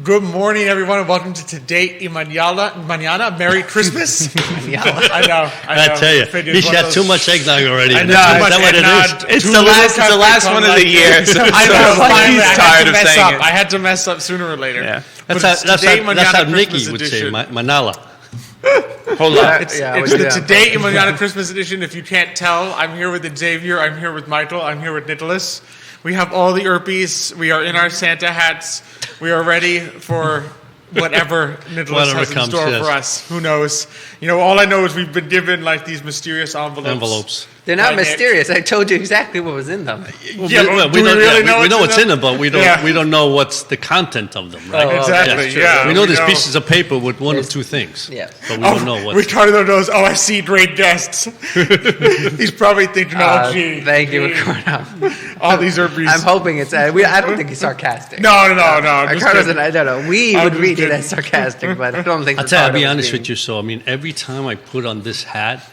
Good morning, everyone, and welcome to Today y Mañana. Merry Christmas. I know. I tell you, he's had too much eggnog already. I know. Is that what it is? It's the last one of the year. So I know. Finally, he's tired of saying it. I had to mess up sooner or later. Yeah. That's how Nikki would say Manala. Hold on. It's the Today y Mañana Christmas edition. If you can't tell, I'm here with Xavier. I'm here with Michael. I'm here with Nickolas. We have all the Urpis. We are in our Santa hats. We are ready for whatever Nickolas has in store for us. Who knows? You know, all I know is we've been given like these mysterious envelopes. They're not mysterious. I told you exactly what was in them. We know what's in them, but we don't know what's the content of them, right? Oh, exactly. Yeah. We know there's pieces of paper with one or two things. Yeah. But we don't know what. Ricardo knows. Oh, I see great guests. He's probably thinking, "Oh, gee." Thank you, Ricardo. All these Urpis. I'm hoping it's. I don't think he's sarcastic. No. Ricardo's. I don't know. We would read it as sarcastic, but I don't think. I'll be honest with you. So I mean, every time I put on this hat,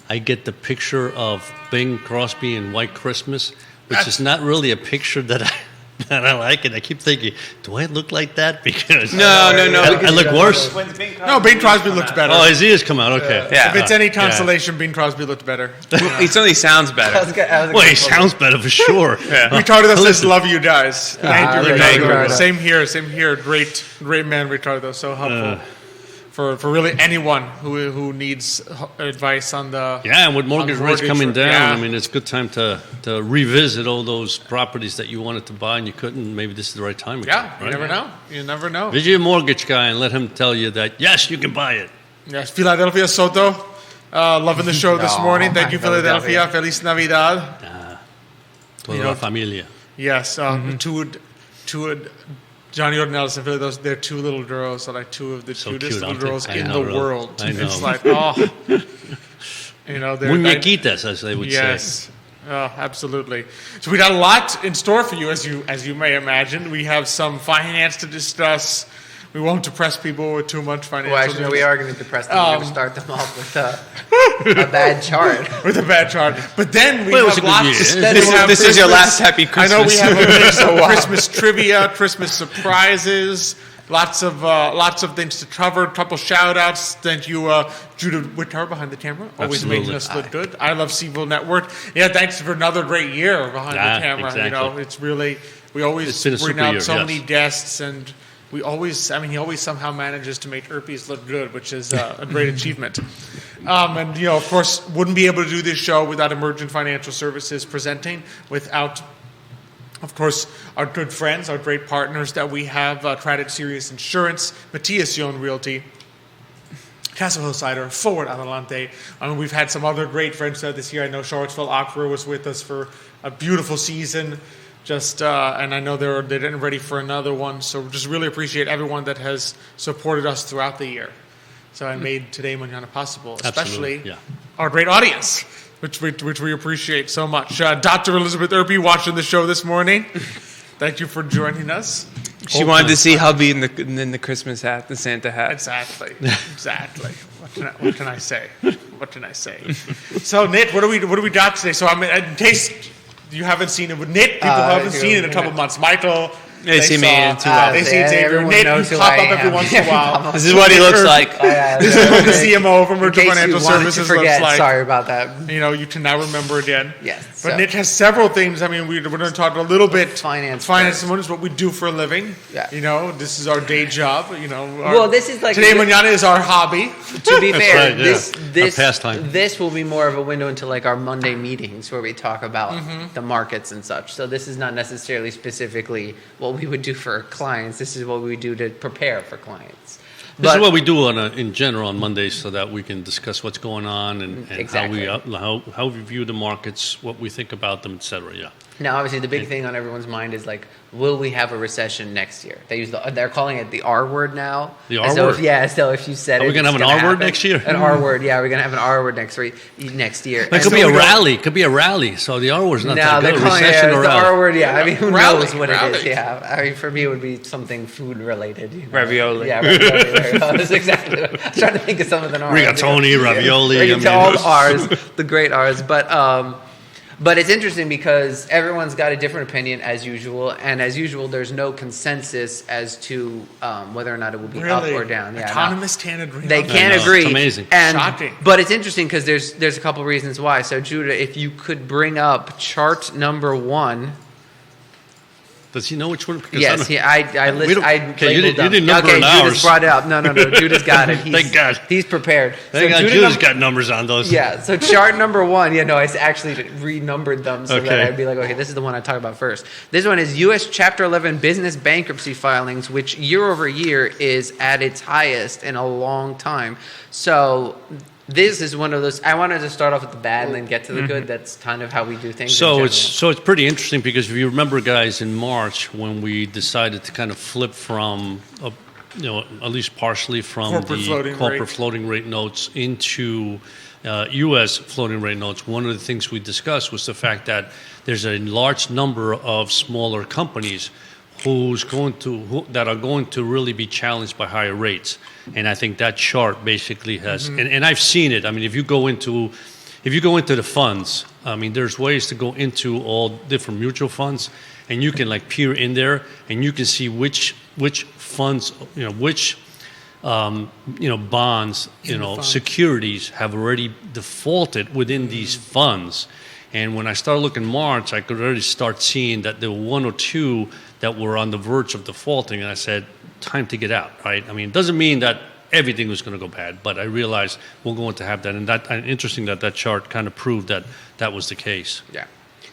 I get the picture of Bing Crosby in White Christmas, which is not really a picture that I like, and I keep thinking, do I look like that? Because no. I look worse. No, Bing Crosby looks better. Oh, his ears come out. Okay. Yeah. If it's any consolation, Bing Crosby looked better. He certainly sounds better. Well, he sounds better for sure. Ricardo says, "Love you guys." Thank you, thank you, Ricardo. Same here. Great man, Ricardo. So helpful. For really anyone who needs advice on the and with mortgage rates coming down, yeah. I mean, it's a good time to revisit all those properties that you wanted to buy and you couldn't. Maybe this is the right time again. Yeah, right? You never know. Visit your mortgage guy and let him tell you that, yes, you can buy it. Yes, Philadelphia Soto, loving the show this morning. Thank you, Philadelphia. Feliz Navidad. Toda la familia. Yes, two Johnny Ornelas and Philly, they're two little girls are like two of the cutest little girls in the world. I know. It's like, they're muñequitas, as they would say. Yes, absolutely. So we got a lot in store for you, as you may imagine. We have some finance to discuss. We won't depress people with too much financial. Well, actually, we are going to depress them. We're going to start them off with a bad chart. With a bad chart. But then we have lots. This is your last happy Christmas. I know we have a mix of Christmas trivia, Christmas surprises, lots of things to cover. A couple shout-outs. Thank you, Judah Whittar behind the camera. Always making us look good. I Love CVille Network. Yeah, thanks for another great year behind the camera. Exactly. You know, it's really, we always bring out so many guests, and he always somehow manages to make Urpis look good, which is a great achievement. And, of course, wouldn't be able to do this show without Emergent Financial Services presenting, without, of course, our good friends, our great partners that we have, Craddock Serious Insurance, Matthias Realty, Castle Hill Cider, Forward Adelante. I mean, we've had some other great friends this year. I know Charlottesville Opera was with us for a beautiful season. And I know they're getting ready for another one. So just really appreciate everyone that has supported us throughout the year. So I made Today Mañana possible, especially our great audience, which we appreciate so much. Dr. Elizabeth Urpí watching the show this morning. Thank you for joining us. She wanted to see hubby in the Christmas hat, the Santa hat. Exactly. What can I say? So Nick, what do we got today? So in case you haven't seen it with Nick, people haven't seen it in a couple months. Michael, they see me in 2 hours. They see Xavier. Nick, you pop up every once in a while. This is what he looks like. This is what the CMO of Emergent Financial Services looks like. Sorry about that. You can now remember again. Yes. But Nick has several things. I mean, we're going to talk a little bit finance and what is what we do for a living. Yeah. This is our day job. This is like Today Mañana is our hobby. To be fair, our pastime. This will be more of a window into like our Monday meetings where we talk about the markets and such. So this is not necessarily specifically what we would do for clients. This is what we do to prepare for clients. This is what we do in general on Mondays, so that we can discuss what's going on and exactly. how we view the markets, what we think about them, etc. Yeah. Now, obviously, the big thing on everyone's mind is like, will we have a recession next year? They're calling it the R word now. The R word. Yeah. So if you said Are we gonna have an R word next year? An R word. Yeah, we're gonna have an R word next year. It could be a rally. Could be a rally. So the R word's not that good. They're calling Recession or the R word. Yeah. I mean, who knows what rally. it is? Yeah. I mean, for me, it would be something food related. Ravioli. Yeah, ravioli. That's exactly what I'm trying to think of some of the R's. Rigatoni, ravioli. All the R's, the great R's, But it's interesting because everyone's got a different opinion as usual, and as usual, there's no consensus as to whether or not it will be up or down. Yeah, autonomous tan adrenal. they can't agree. It's amazing. And, Shocking. But it's interesting because there's a couple reasons why. So Judah, if you could bring up chart number 1. Does he know which one? Because Yes, I okay, you labeled them. didn't number okay, in Judah's ours. brought it up. No, Judah's got it. Thank God. He's prepared. Thank God Judah Judah's got numbers on those. Yeah, so chart number 1, I actually renumbered them so that Okay. I'd be like, okay, this is the one I talk about first. This one is U.S. Chapter 11 business bankruptcy filings, which year over year is at its highest in a long time. So this is one of those. I wanted to start off with the bad and then get to the good. That's kind of how we do things. So in it's general. pretty interesting because if you remember, guys, in March when we decided to kind of flip from, at least partially from corporate floating rate notes into U.S. floating rate notes, one of the things we discussed was the fact that there's a large number of smaller companies that are going to really be challenged by higher rates. And I think that chart basically has, and I've seen it. I mean, if you go into the funds, I mean, there's ways to go into all different mutual funds, and you can like peer in there, and you can see which funds, which bonds, securities have already defaulted within these funds. And when I started looking March, I could already start seeing that there were one or two that were on the verge of defaulting, and I said, time to get out, right? I mean, it doesn't mean that everything was going to go bad, but I realized we're going to have that, and interesting that chart kind of proved that was the case. Yeah.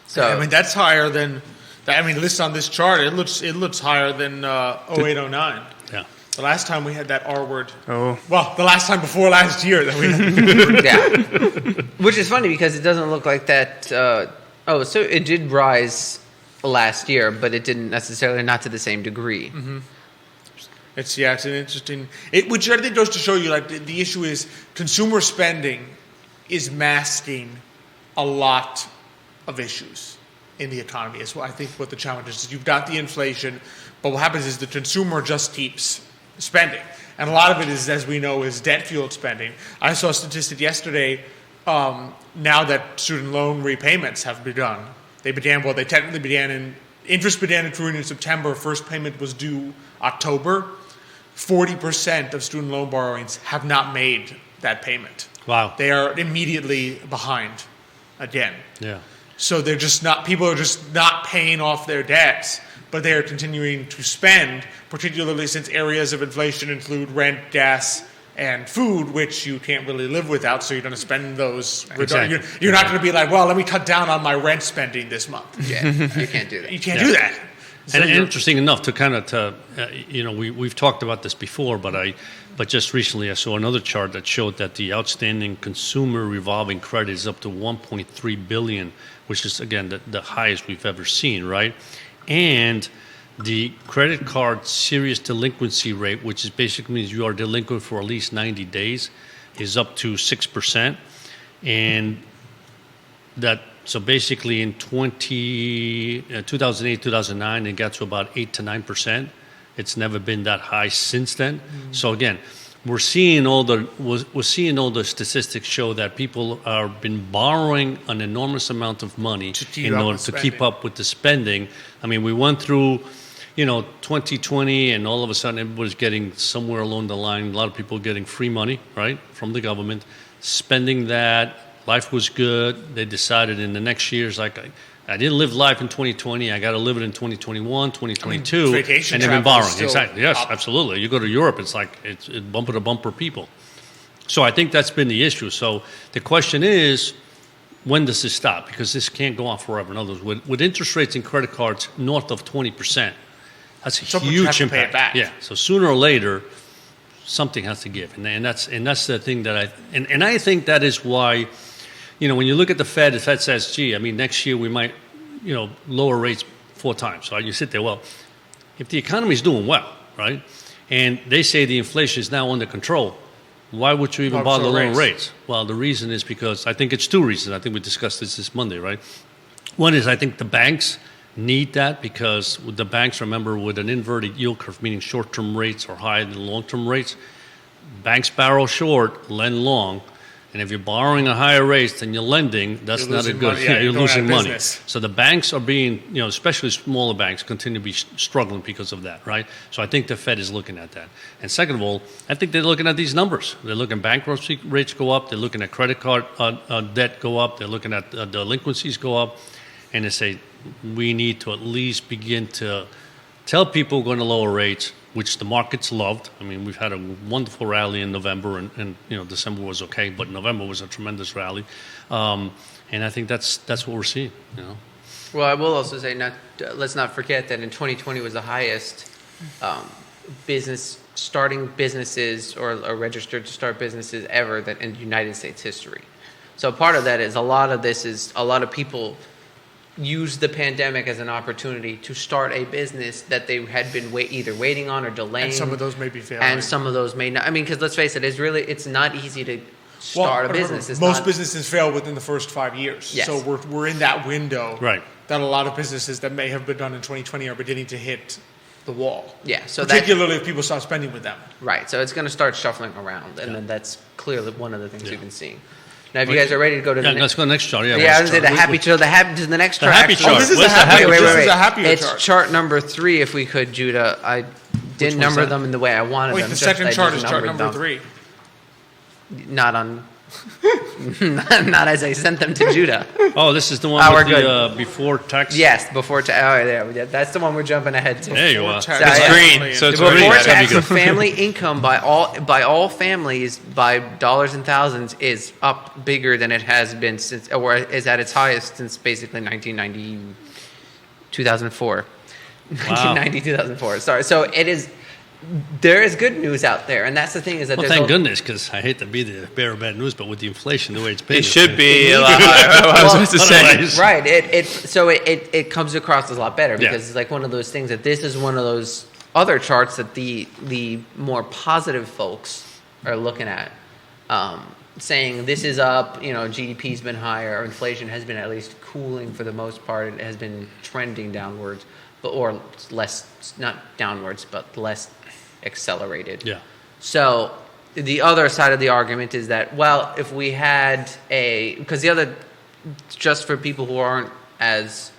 So I mean, that's higher than. I mean, listed on this chart, it looks higher than 0809. Yeah. The last time we had that R word. Oh. Well, the last time before last year that we had. yeah, which is funny because it doesn't look like that. So it did rise last year, but it didn't necessarily, not to the same degree. Mm-hmm. It's an interesting. Which I think goes to show you, like the issue is consumer spending is masking a lot of issues in the economy. Is what I think what the challenge is. You've got the inflation, but what happens is the consumer just keeps spending, and a lot of it is, as we know, is debt-fueled spending. I saw a statistic yesterday. Now that student loan repayments have begun, they technically began interest began accruing in September. First payment was due October. 40% of student loan borrowings have not made that payment. Wow. They are immediately behind again. Yeah. So people are just not paying off their debts, but they are continuing to spend, particularly since areas of inflation include rent, gas, and food, which you can't really live without, so you're going to spend those. Exactly. You're not going to be like, well, let me cut down on my rent spending this month. Yeah, you can't do that. You can't do that. And interesting enough to kind of we've talked about this before, but just recently I saw another chart that showed that the outstanding consumer revolving credit is up to 1.3 billion, which is again the highest we've ever seen, right? And the credit card serious delinquency rate, which is basically means you are delinquent for at least 90 days, is up to 6%, and that. So basically in 2008, 2009, it got to about 8 to 9%. It's never been that high since then. Mm-hmm. So again, we're seeing all the statistics show that people are been borrowing an enormous amount of money in order to keep up with the spending. I mean, we went through, 2020, and all of a sudden everybody's getting somewhere along the line. A lot of people getting free money, right, from the government, spending that. Life was good. They decided in the next years, like, I didn't live life in 2020. I got to live it in 2021, 2022. Vacation and they've been borrowing. still Exactly. Yes, up. absolutely. You go to Europe, it's like it's bumper to bumper people. So I think that's been the issue. So the question is, when does this stop? Because this can't go on forever. In other words, with interest rates in credit cards north of 20%, that's a huge impact. Pay it back. Yeah. So sooner or later, something has to give, and that's the thing that I think that is why. When you look at the Fed says, gee, I mean, next year we might, lower rates 4 times. So you sit there, well, if the economy is doing well, right, and they say the inflation is now under control, why would you even bother lowering rates? Well, the reason is because I think it's 2 reasons. I think we discussed this Monday, right? One is I think the banks need that because the banks, remember, with an inverted yield curve, meaning short-term rates are higher than long-term rates, banks borrow short, lend long. And if you're borrowing a higher rate than you're lending, that's You're not a losing good. money. Yeah, you're you're going losing out of money. business. So the banks are being, especially smaller banks, continue to be struggling because of that, right? So I think the Fed is looking at that. And second of all, I think they're looking at these numbers. They're looking bankruptcy rates go up. They're looking at credit card debt go up. They're looking at delinquencies go up, and they say we need to at least begin to tell people we're going to lower rates, which the markets loved. I mean, we've had a wonderful rally in November, and December was okay, but November was a tremendous rally, and I think that's what we're seeing. Well, I will also say, let's not forget that in 2020 was the highest starting businesses or registered to start businesses ever that in United States history. So part of that is a lot of people use the pandemic as an opportunity to start a business that they had been either waiting on or delaying. And some of those may be failing. And some of those may not. I mean, because let's face it, it's not easy to start a business. Most businesses fail within the first 5 years. Yes. So we're in that window. Right. That a lot of businesses that may have been done in 2020 are beginning to hit the wall. Yeah. So particularly if people stop spending with them. Right. So it's going to start shuffling around, and then that's clearly one of the things we've been seeing. Now, if you guys are ready to go to the let's go next chart. Yeah, I was going to say the happy chart. The next chart. happy actually- chart. This is Where's a the happy. happy This chart? is a happier It's chart. chart number 3, if we could, Judah. I didn't one's number that? them in the way I wanted Wait, them. the just second I chart just is chart numbered number them. 3. Not on. not as I sent them to Judah. Oh, this is the one we're with the before tax. Yes, before that's the one we're jumping ahead to. There you are. Tax. It's green, so it's Before already better. tax of family income by all families by dollars and thousands is up bigger than it has been since, or is at its highest since basically 1990, 2004. 1990, 2004. Sorry. So it is. There is good news out there, and that's the thing is that Well, there's thank goodness, because I hate to be the bearer of bad news, but with the inflation the way it's been, It should be a lot higher. I was about to say. Otherwise- Right. It comes across as a lot better because Yeah. it's like one of those things that this is one of those other charts that the more positive folks are looking at, saying this is up. GDP's been higher, or inflation has been at least cooling for the most part. It has been trending downwards, or less, not downwards, but less accelerated. Yeah. So the other side of the argument is that, well, if we had because the other, just for people who aren't as,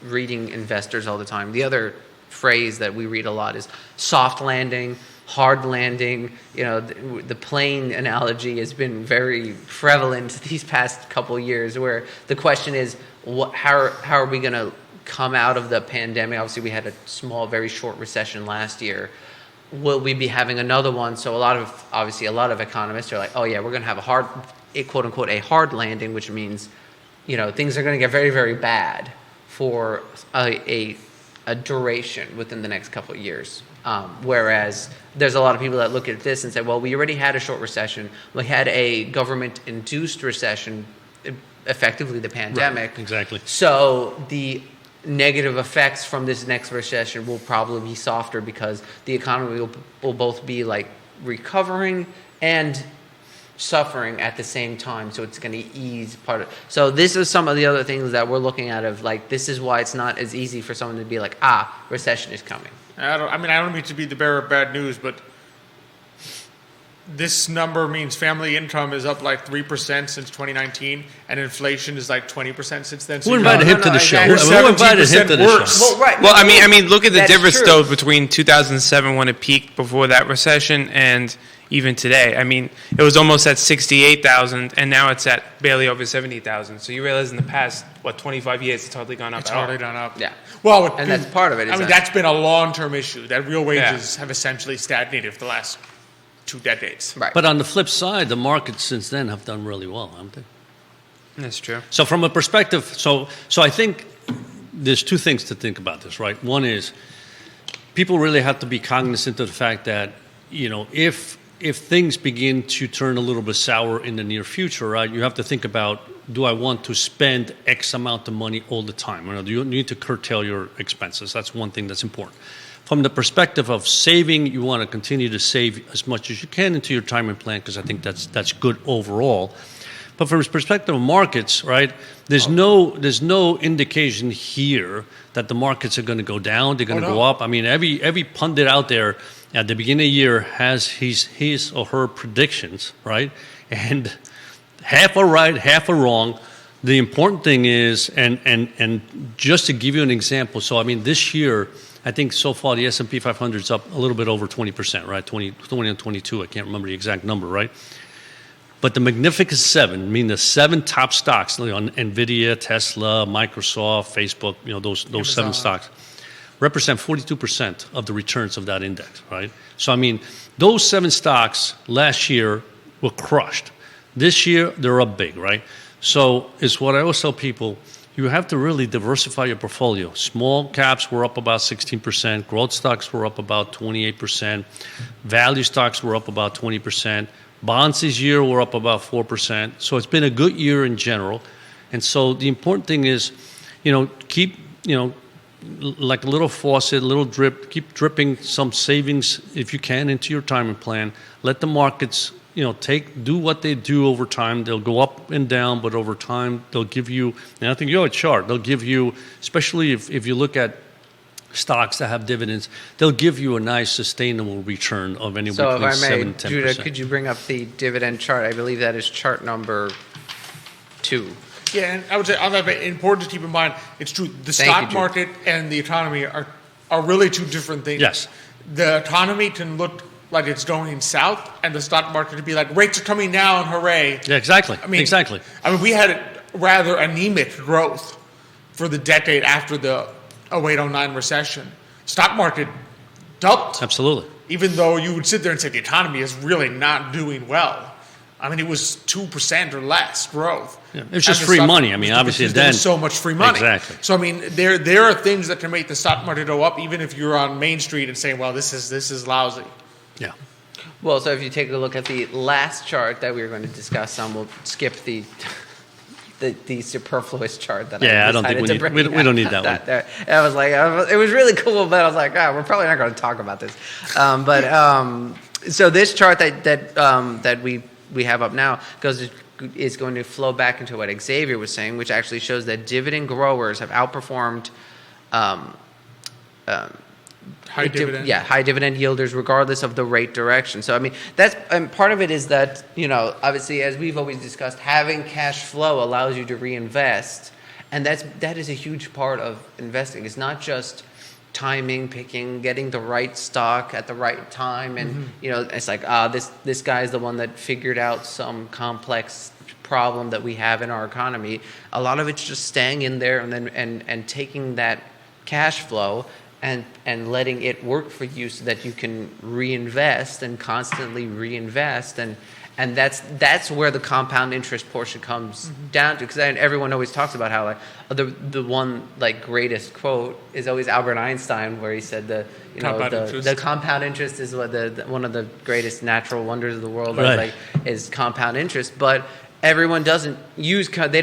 reading investors all the time, the other phrase that we read a lot is soft landing, hard landing. The plane analogy has been very prevalent these past couple years, where the question is, how are we going to come out of the pandemic? Obviously, we had a small, very short recession last year. Will we be having another one? So a lot of economists are like, oh yeah, we're going to have a quote unquote a hard landing, which means, things are going to get very, very bad for a duration within the next couple of years. Whereas there's a lot of people that look at this and say, well, we already had a short recession. We had a government-induced recession, effectively the pandemic. Right, exactly. So the negative effects from this next recession will probably be softer because the economy will both be like recovering and suffering at the same time. So it's going to ease part of. So this is some of the other things that we're looking at of like, this is why it's not as easy for someone to be like, recession is coming. I don't mean to be the bearer of bad news, but this number means family income is up like 3% since 2019, and inflation is like 20% since then. So Who invited him to the show? We're Who invited him to 17% the worse. show? Well, right. Well, I mean, look at the That's difference true. though between 2007 when it peaked before that recession and even today. I mean, it was almost at 68,000, and now it's at barely over 70,000. So you realize in the past 25 years, it's hardly gone up. It's at all. hardly done up. Yeah. Well, And that's part of it, is I mean, that- that's been a long-term issue. That real wages have essentially stagnated for the last 2 decades. Right. But on the flip side, the markets since then have done really well, haven't they? That's true. So from a perspective, so I think there's two things to think about this, right? One is people really have to be cognizant of the fact that, if things begin to turn a little bit sour in the near future, right, you have to think about, do I want to spend X amount of money all the time? Do you need to curtail your expenses? That's one thing that's important. From the perspective of saving, you want to continue to save as much as you can into your retirement plan, because I think that's good overall. But from the perspective of markets, right, there's no indication here that the markets are going to go down, they're going to go up. I mean, every pundit out there at the beginning of the year has his or her predictions, right? And half are right, half are wrong. The important thing is, and just to give you an example, so I mean, this year, I think so far the S&P 500 is up a little bit over 20%, right? 20 and 22, I can't remember the exact number, right? But the Magnificent Seven, I mean the 7 top stocks, on NVIDIA, Tesla, Microsoft, Facebook, those 7 stocks, represent 42% of the returns of that index, right? So, I mean, those 7 stocks last year were crushed. This year, they're up big, right? So it's what I always tell people, you have to really diversify your portfolio. Small caps were up about 16%, growth stocks were up about 28%, value stocks were up about 20%, bonds this year were up about 4%. So it's been a good year in general. And so the important thing is, keep, like a little faucet, a little drip, keep dripping some savings if you can into your retirement plan. Let the markets do what they do over time. They'll go up and down, but over time they'll give you, and I think you have a chart, they'll give you, especially if you look at stocks that have dividends, they'll give you a nice sustainable return of anywhere between 7 and 10%. Judah, could you bring up the dividend chart? I believe that is chart number 2. Yeah, and I would say on that, important to keep in mind, it's true, the stock market and the economy are really 2 different things. Yes. The economy can look like it's going south, and the stock market to be like, rates are coming down, hooray. Yeah, exactly. Exactly. I mean, we had rather anemic growth for the decade after the 08-09 recession. Stock market doubled. Absolutely. Even though you would sit there and say the economy is really not doing well. I mean, it was 2% or less growth. Yeah, it's just free money. I mean, obviously then. There's so much free money. Exactly. So, I mean, there are things that can make the stock market go up, even if you're on Main Street and saying, well, this is lousy. Yeah. Well, so if you take a look at the last chart that we were going to discuss on, we'll skip the superfluous chart that I don't think we don't need that one. I was like, it was really cool, but I was like, we're probably not going to talk about this. So this chart that we have up now is going to flow back into what Xavier was saying, which actually shows that dividend growers have outperformed high dividend. High dividend yielders, regardless of the rate direction. So, I mean, and part of it is that, obviously, as we've always discussed, having cash flow allows you to reinvest. And that is a huge part of investing. It's not just timing, picking, getting the right stock at the right time. And, it's like, this guy is the one that figured out some complex problem that we have in our economy. A lot of it's just staying in there and taking that cash flow and letting it work for you so that you can reinvest and constantly reinvest. And that's where the compound interest portion comes down to, because everyone always talks about how the one greatest quote is always Albert Einstein, where he said the compound interest is one of the greatest natural wonders of the world, right. Is compound interest. But everyone doesn't use, they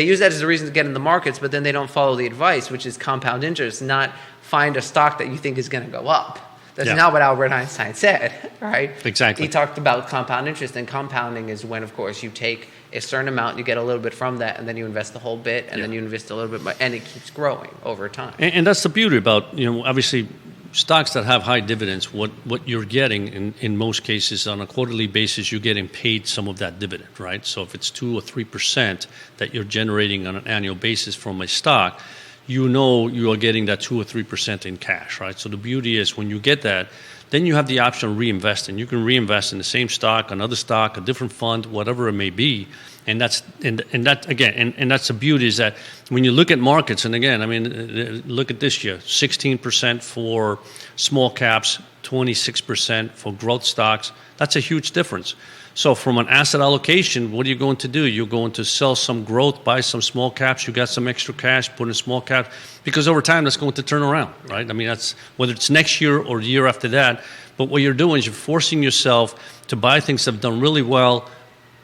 use that as a reason to get in the markets, but then they don't follow the advice, which is compound interest, not find a stock that you think is going to go up. That's not what Albert Einstein said, right? Exactly. He talked about compound interest, and compounding is when, of course, you take a certain amount, you get a little bit from that, and then you invest the whole bit, and then you invest a little bit more, and it keeps growing over time. And that's the beauty about, obviously, stocks that have high dividends, what you're getting in most cases on a quarterly basis, you're getting paid some of that dividend, right? So if it's 2 or 3% that you're generating on an annual basis from a stock, you are getting that 2 or 3% in cash, right? So the beauty is when you get that, then you have the option of reinvesting. You can reinvest in the same stock, another stock, a different fund, whatever it may be. And that's the beauty is that when you look at markets, and again, I mean, look at this year, 16% for small caps, 26% for growth stocks. That's a huge difference. So from an asset allocation, what are you going to do? You're going to sell some growth, buy some small caps. You got some extra cash, put in small caps, because over time that's going to turn around, right? I mean, that's whether it's next year or the year after that. But what you're doing is you're forcing yourself to buy things that have done really well,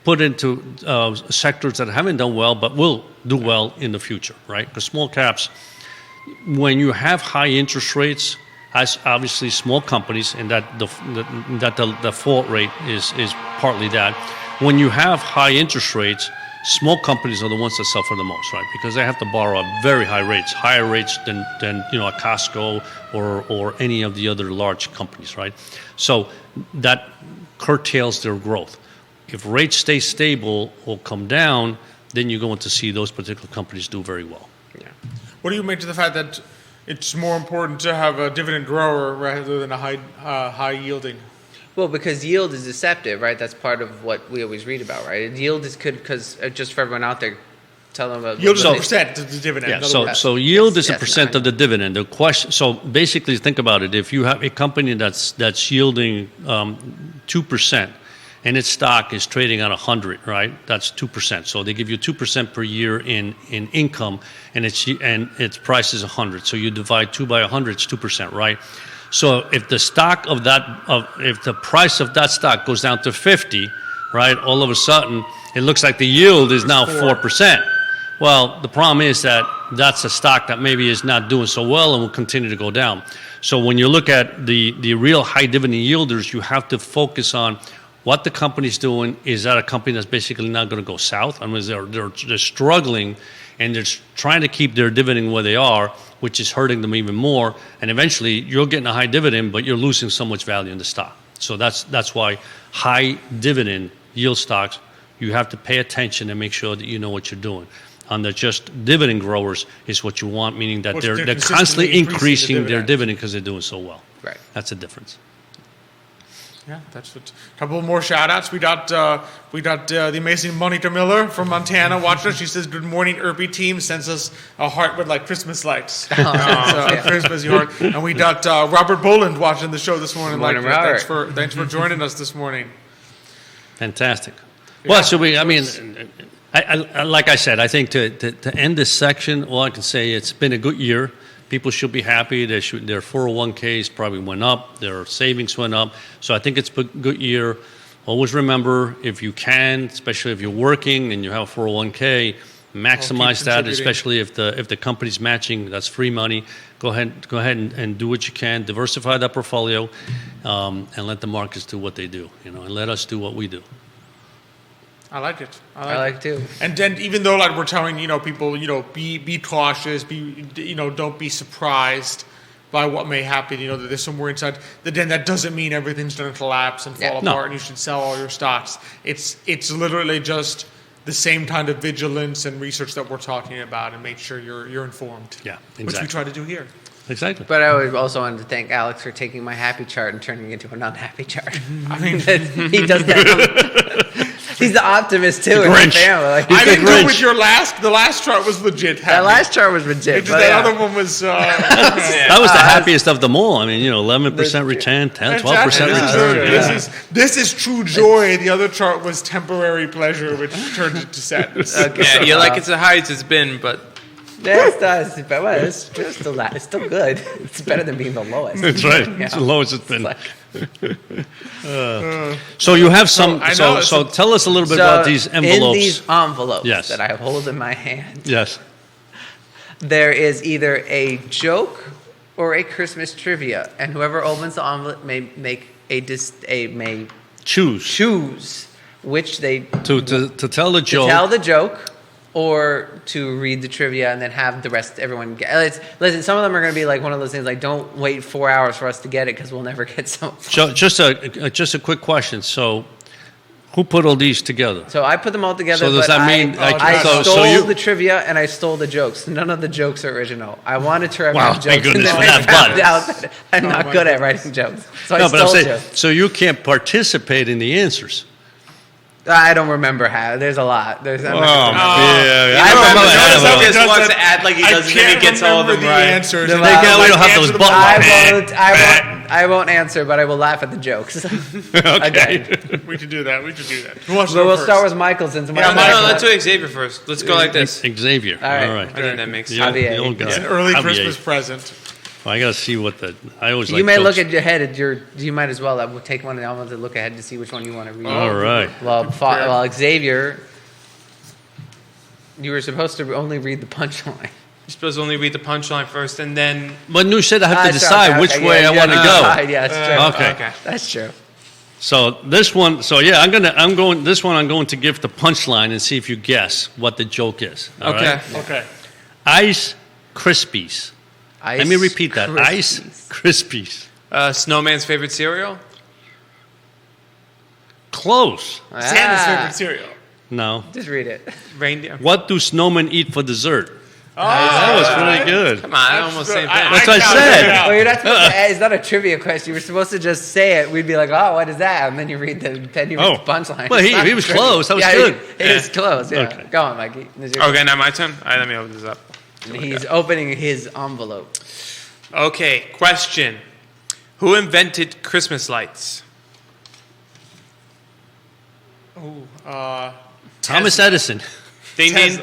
put into sectors that haven't done well but will do well in the future, right? Because small caps, when you have high interest rates, as obviously small companies, and that the default rate is partly that. When you have high interest rates, small companies are the ones that suffer the most, right? Because they have to borrow at very high rates, higher rates than a Costco or any of the other large companies, right? So that curtails their growth. if rates stay stable or come down, then you're going to see those particular companies do very well. Yeah. What do you make to the fact that it's more important to have a dividend grower rather than a high yielding? Well, because yield is deceptive, right? That's part of what we always read about, right? And yield is good because just for everyone out there, tell them about Yield is a percent of the dividend. Yeah, in other words. so yield is a Yes, percent of the dividend. The question, so basically, think about it. If you have a company that's yielding 2%, and its stock is trading at 100, right? That's 2%. So they give you 2% per year in income, and its price is 100. So you divide 2 by 100, it's 2%, right? So if the if the price of that stock goes down to 50, right? All of a sudden, it looks like the yield is now 4%. Well, the problem is that that's a stock that maybe is not doing so well and will continue to go down. So when you look at the real high dividend yielders, you have to focus on what the company's doing. Is that a company that's basically not going to go south? I mean, they're struggling, and they're trying to keep their dividend where they are, which is hurting them even more. And eventually, you're getting a high dividend, but you're losing so much value in the stock. So that's why high dividend yield stocks, you have to pay attention and make sure that you know what you're doing. On the just dividend growers is what you want, meaning that they're constantly increasing their dividend because they're doing so well. Right. That's the difference. Yeah, that's what. A couple more shout outs. We got the amazing Monica Miller from Montana watching us. She says, "Good morning, Urpí team." Sends us a heart with like Christmas lights. A Christmassy heart. And we got Robert Boland watching the show this morning. Morning, Robert. Thanks for joining us this morning. Fantastic. Well, so I like I said, I think to end this section, all I can say, it's been a good year. People should be happy. Their 401ks probably went up. Their savings went up. So I think it's a good year. Always remember, if you can, especially if you're working and you have a 401k, maximize that, especially if the company's matching. That's free money. Go ahead and do what you can. Diversify that portfolio, and let the markets do what they do. And let us do what we do. I like it. I like it too. And then, even though like we're telling people, be cautious, don't be surprised by what may happen. That there's somewhere inside. Then that doesn't mean everything's going to collapse and fall apart, and you should sell all your stocks. It's literally just the same kind of vigilance and research that we're talking about, and make sure you're informed. Yeah, exactly. Which we try to do here. Exactly. But I would also wanted to thank Alex for taking my happy chart and turning it into an unhappy chart. I mean, he does that. He's the optimist too in the family. Like, I didn't go with your last. The last chart was legit. That last chart was legit. That other one was. That was the happiest of them all. I mean, 11% return, 12% return. This is true joy. The other chart was temporary pleasure, which turned into sadness. Yeah, you're like, it's the highest it's been, but. It's still good. It's better than being the lowest. That's right. It's the lowest it's been. So you have some. So tell us a little bit about these envelopes. In these envelopes Yes. that I hold in my hand, Yes. there is either a joke or a Christmas trivia, and whoever opens the envelope may choose which they To tell the joke. to tell the joke, or to read the trivia and then have the rest everyone get. Listen, some of them are going to be like one of those things like, don't wait 4 hours for us to get it because we'll never get some. So just a quick question. So who put all these together? So I put them all together. So does but that mean I stole the trivia and I stole the jokes? None of the jokes are original. I wanted to write jokes, thank goodness and for then I that, found out that I'm not good at writing jokes. So I No, but I'm stole saying, jokes. so you can't participate in the answers. I don't remember how. There's a lot. I remember He just wants to act like he doesn't, then he gets all of them right. Answers. We don't have those buttons. I won't answer, but I will laugh at the jokes. Okay. We could do that. Who So wants to go we'll first? start with Michael since No, Michael. let's do Xavier first. Let's go like this. Xavier. All right. All right. I think that makes The sense. the old guy. It's an early Javier. Christmas present. Well, I got to see what I always like You may jokes. look at your head. You might as well. We'll take one of the elements and look ahead to see which one you want to read. All right. Well, Xavier, you were supposed to only read the punchline. You're supposed to only read the punchline first, and then. But you said I have to decide which way I want to go. Yeah, that's true. Okay. That's true. So this one. So yeah, I'm going. This one I'm going to give the punchline and see if you guess what the joke is. All right? Okay. Ice Krispies. Let me repeat that. Ice Krispies. Snowman's favorite cereal? Close. Santa's favorite cereal. No. Just read it. Reindeer. What do snowmen eat for dessert? Oh, That was really good. Come on, I almost same thing. That's what I counted said. it out. Well, you're not supposed to, it's not a trivia question. You were supposed to just say it. We'd be like, oh, what is that? And then you read the punchline. Well, It's not he was trivia. close. That was yeah, good. He was close, yeah. Okay. Go on, Mikey. Okay, now my turn. All right, let me open this up. And he's opening his envelope. Okay, question. Who invented Christmas lights? Thomas Edison. Ding, ding.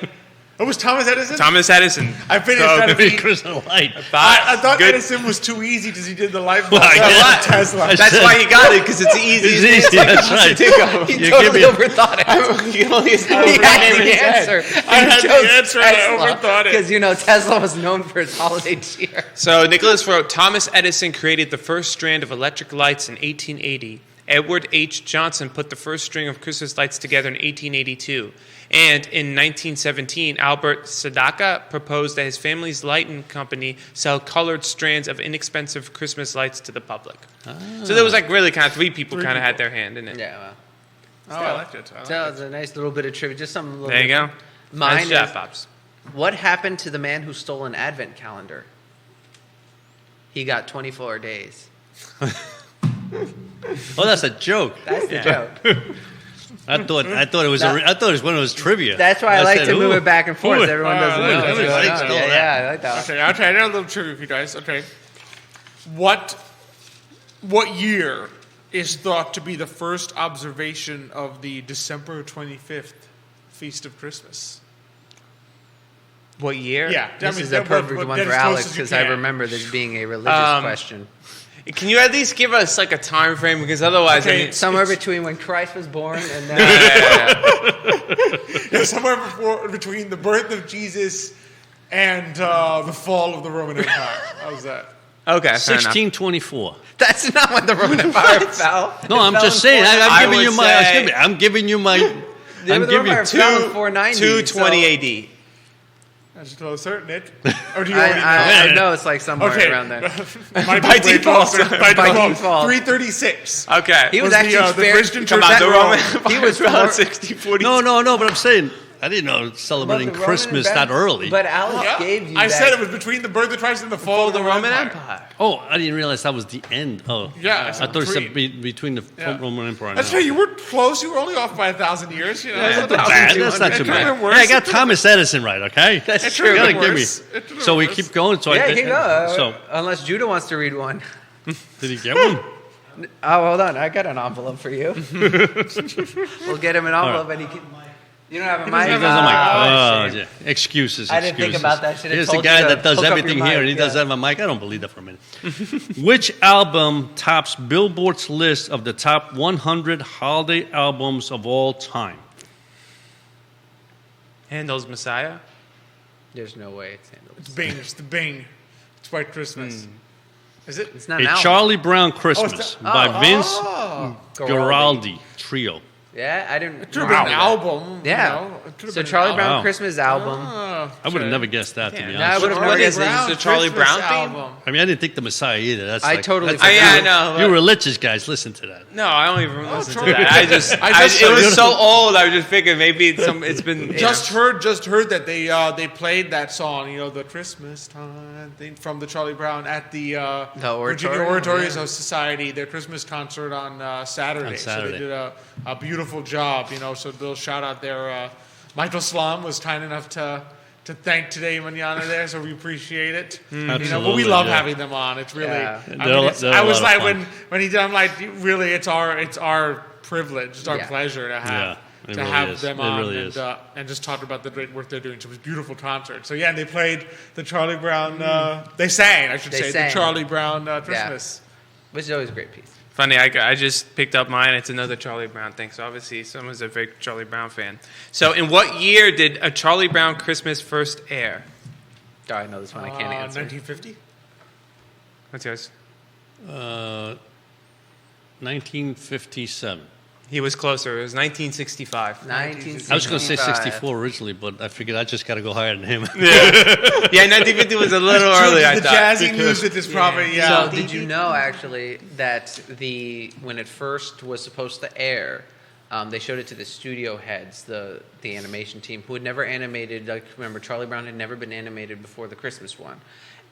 It was Thomas Edison? Thomas Edison. I finished So, trying to Big be... Christmas light. I thought Good. Edison was too easy because he did the light bulb. Well, I guess. Tesla. That's why he got it, because it's the easiest It's easy. That's right. to go. He You totally give me- overthought it. He only has He had the answer. I had the answer and I overthought it. Because, Tesla was known for his holiday cheer. So Nickolas wrote, Thomas Edison created the first strand of electric lights in 1880. Edward H. Johnson put the first string of Christmas lights together in 1882. And in 1917, Albert Sadaka proposed that his family's lighting company sell colored strands of inexpensive Christmas lights to the public. So there was really kind of three people kind of had their hand in it. Yeah, well. Oh, I liked it. So it's a nice little bit of trivia. Just some little There you go. Mine Nice job, is, Pops. what happened to the man who stole an advent calendar? He got 24 days. Oh, that's a joke. That's the joke. I thought it was one of those trivia. That's why I like said, to move "Ooh, it back and forth. ooh, Everyone doesn't ooh, know. ooh, what's going I on. stole Yeah, that." yeah, I like that. Okay, I'll try. I got a little trivia for you guys. Okay. What year is thought to be the first observation of the December 25th Feast of Christmas? What year? Yeah. This is a perfect one for Alex because I remember this being a religious question. Can you at least give us a time frame? Because otherwise, Okay, Somewhere between when Christ was born and then. Yeah, somewhere between the birth of Jesus and the fall of the Roman Empire. How's that? Okay, fair enough. 1624. That's not when the Roman Empire fell. No, It I'm fell just in saying. 490. I'm giving would you my. say- I'm giving you my. The I'm Roman giving Empire fell in 490. 220 AD. That's closer, Nick. Or do you already know? I know it's like somewhere Okay. around there. By default. By default. default. 336. Okay. He was the, actually the fair. Christian Come church on, the in Roman Rome. Empire He was fell in more- 1640. No, but I'm saying I didn't know celebrating But the Christmas Roman that early. But Alex Yeah. gave you I that. said it was between the birth of Christ and the fall of the Roman Empire. Oh, I didn't realize that was the end. Oh, Yeah, I it's thought it said between. between the Yeah. Roman Empire. and That's now. right. You were close. You were only off by 1,000 years. That's not too bad. That's not too It could've bad. been worse. Yeah, I got Thomas Edison right. Okay, That's It true. could've You been gotta give me. worse. It could've So been we worse. keep going. So Yeah, I you can go. So Unless Judah wants to read one. did he get one? Oh, hold on. I got an envelope for you. We'll get him an envelope and he can. You don't have a mic? He goes, oh my Ah, God. shame. Yeah. Excuses. I didn't think excuses. about that. Should've Here's the told guy you to that does hook up your everything here, and he mic, doesn't yeah. have a mic. I don't believe that for a minute. Which album tops Billboard's list of the top 100 holiday albums of all time? Handel's Messiah. There's no way it's handled. It's Bing. It's the Bing. It's White Christmas. Is it? It's not A an album. Charlie Brown Christmas by Vince Guaraldi Trio. Yeah, I didn't. It could have been an remember album. Yeah. You know? It could've So been an Charlie album. Brown Wow. Christmas album. I would have never guessed that, to be No, I honest. would have What never is guessed this? it. The Charlie Christmas Brown theme? album. I mean, I didn't think the Messiah either. That's I like, totally that's forgot. Yeah, I know. You religious guys, listen to that. No, I don't even listen to Charlie- that. I just it was so old. I was just thinking maybe it's been Just heard that they played that song, you know, the Christmas time thing from the Charlie Brown at the Virginia oratorio, Oratorios yeah. Society, their Christmas concert on Saturday. On So Saturday. they did a beautiful job, you know. So they'll shout out there. Michael Slam was kind enough to thank today Mañana there, so we appreciate it. You know, but we Absolutely, love yeah. having them on. It's really. Yeah. I, They're mean, a- it's, they're a I was lot of like fun. when he did. I'm like, really, it's our privilege, it's our Yeah. pleasure to have. Yeah, it to really have is. them It on really and, is. and just talk about the great work they're doing. So it was a beautiful concert. So yeah, and they played the Charlie Brown. They sang, I should They say, sang. the Charlie Brown Christmas. Which is always a great piece. funny. I just picked up mine. It's another Charlie Brown thing. So obviously someone's a big Charlie Brown fan. So in what year did A Charlie Brown Christmas first air? Oh, I know this one. I can't answer. 1950. What's yours? 1957. He was closer. It was 1965. 1965. I was going to say 64 originally, but I figured I just got to go higher than him. Yeah, 1950 was a little early, I the thought. jazzy news at this property. Yeah. So did you know actually that when it first was supposed to air, they showed it to the studio heads, the animation team, who had never animated. Like, remember, Charlie Brown had never been animated before the Christmas one,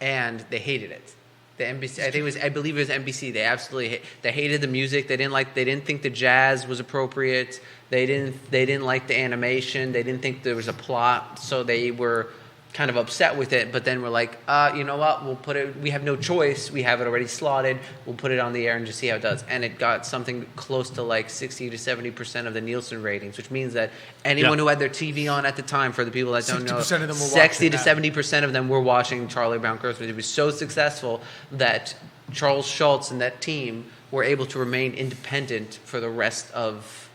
and they hated it. The NBC, I believe it was NBC. They absolutely they hated the music. They didn't think the jazz was appropriate. They didn't like the animation. They didn't think there was a plot, so they were kind of upset with it. But then we're like, you know what? We'll put it. We have no choice. We have it already slotted. We'll put it on the air and just see how it does. And it got something close to like 60 to 70% of the Nielsen ratings, which means that anyone who had their TV on at the time, for the people that don't know, 60 to 70% of them were watching Charlie Brown Christmas. It was so successful that Charles Schulz and that team were able to remain independent for the rest of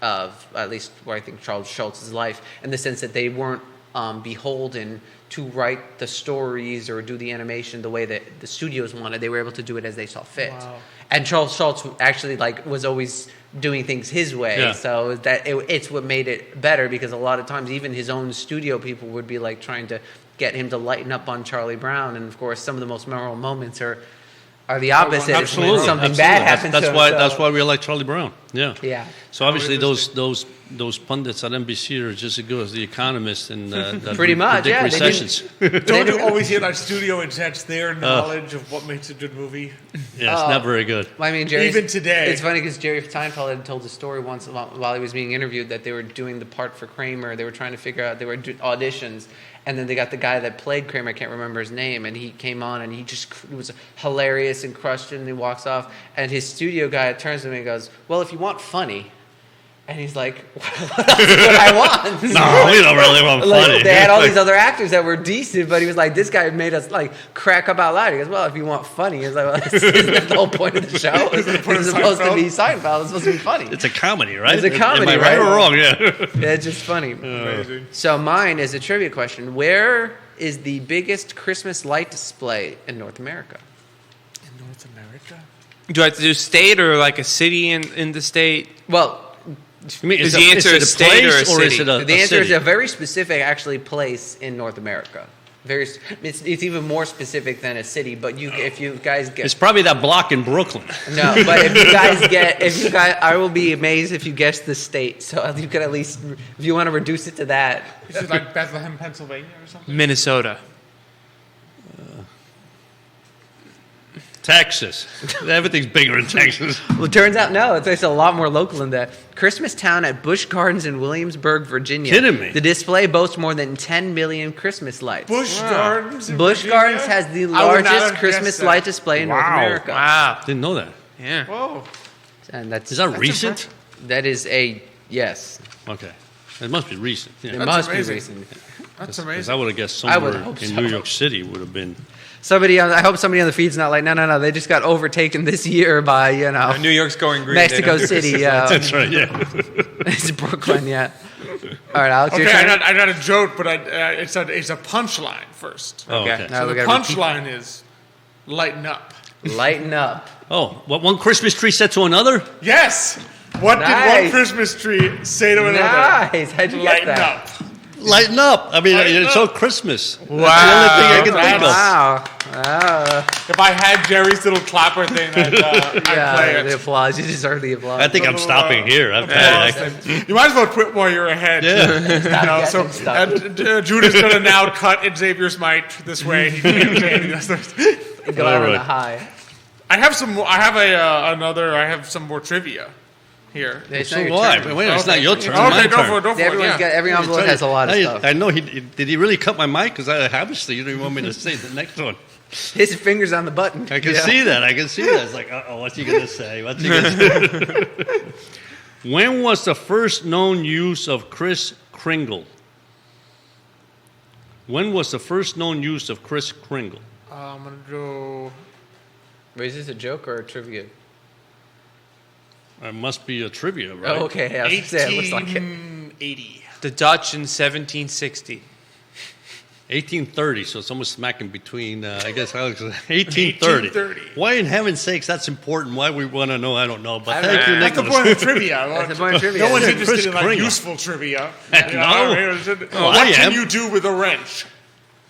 at least where I think Charles Schulz's life, in the sense that they weren't beholden to write the stories or do the animation the way that the studios wanted. They were able to do it as they saw fit. Wow. And Charles Schulz actually was always doing things his way, so that it's what made it better, because a lot of times even his own studio people would be like trying to get him to lighten up on Charlie Brown, and of course some of the most memorable moments are the opposite. Absolutely. When something bad happens to him. That's why we like Charlie Brown. Yeah. Yeah. So obviously those pundits at NBC are just as good as The Economist and pretty much. Yeah. Recessions. Don't you always hear that studio execs their knowledge of what makes a good movie? Yeah, it's not very good. Well, I mean, Jerry, even today, it's funny because Jerry Seinfeld had told a story once while he was being interviewed that they were doing the part for Kramer. They were trying to figure out, they were doing auditions. And then they got the guy that played Kramer, I can't remember his name, and he came on and it was hilarious and crushed it, and he walks off. And his studio guy turns to him and goes, "Well, if you want funny." And he's like, "What else would I want?" No, we don't really want funny. They had all these other actors that were decent, but he was like, "This guy made us like crack up out loud." He goes, "Well, if you want funny," he's like, "Well, isn't that the whole point of the show? It's supposed to be Seinfeld. It's supposed to be funny. It's a comedy, right? It's a comedy, Am I right or wrong? Yeah. Yeah, it's just funny." Amazing. So mine is a trivia question. Where is the biggest Christmas light display in North America? In North America? Do I have to do state or like a city in the state? Well, You mean, Is the answer a state or a or is city? it a the answer is city? a very specific, actually, place in North America. It's even more specific than a city. But if you guys get, It's probably that block in Brooklyn. no. But if you guys, I will be amazed if you guess the state. So you could at least, if you want to reduce it to that. Is it like Bethlehem, Pennsylvania or something? Minnesota. Texas. Everything's bigger in Texas. Well, it turns out no. It's a lot more local than that. Christmas Town at Busch Gardens in Williamsburg, Virginia. Kidding me? The display boasts more than 10 million Christmas lights. Busch Gardens. in Busch Virginia? Gardens has the I would not have largest guessed Christmas that. light display in North America. Wow. Didn't know that. Yeah. Whoa. And that's Is that recent? that is a yes. Okay. It must be recent. Yeah. It That's must amazing. be recent. That's Because amazing. I would have guessed I would somewhere hope in so. New York City would have been. I hope somebody on the feed's not like, no. They just got overtaken this year by New York's going green. Mexico City. Yeah, That's right, yeah. it's Brooklyn. Yeah. All right, Alex. Okay, your turn. I got a joke, but it's a punchline first. Oh, okay. Now So we the gotta repeat. punchline is lighten up. Lighten up. Oh, what one Christmas tree said to another? Yes. What did Nice. one Christmas tree say to another? Nice. How'd you get Lighten that? up. Lighten up. I mean, Lighten it's up. all Christmas. Wow. That's the only thing I can think of. Wow. Wow. If I had Jerry's little clapper thing, I'd play Yeah, the it. applause. You deserve the applause. I think I'm stopping here. I've had it. You might as well quit while you're ahead. Yeah. So Judah's going to now cut Xavier's mic this way. He can't say anything else. Go out on Alright. a high. I have some more. I have some more trivia here. It's So not your why? turn. Wait, it's not your turn. Okay, It's my go turn. for it. Go for it. Everyone's Yeah. got every envelope has a lot of stuff. I know did he really cut my mic? Because obviously you don't even want me to say the next one. His fingers on the button. I can Yeah. see that. I can see that. It's like, what's he going to say? What's he going to say? When was the first known use of Kris Kringle? When was the first known use of Kris Kringle? I'm going to go. Wait, is this a joke or a trivia? It must be a trivia, right? Oh, okay. I was gonna say, it looks like it. 1880. The Dutch in 1760. 1830, so it's almost smack in between, I guess, Alex, 1830. 1830. Why, in heaven's sakes, that's important. Why we want to know, I don't know. But I thank you, That's the Nickolas. point of trivia. That's the point of trivia. No one's Yeah, interested Kris in like Kringle. useful trivia. No. What I can am. you do with a wrench?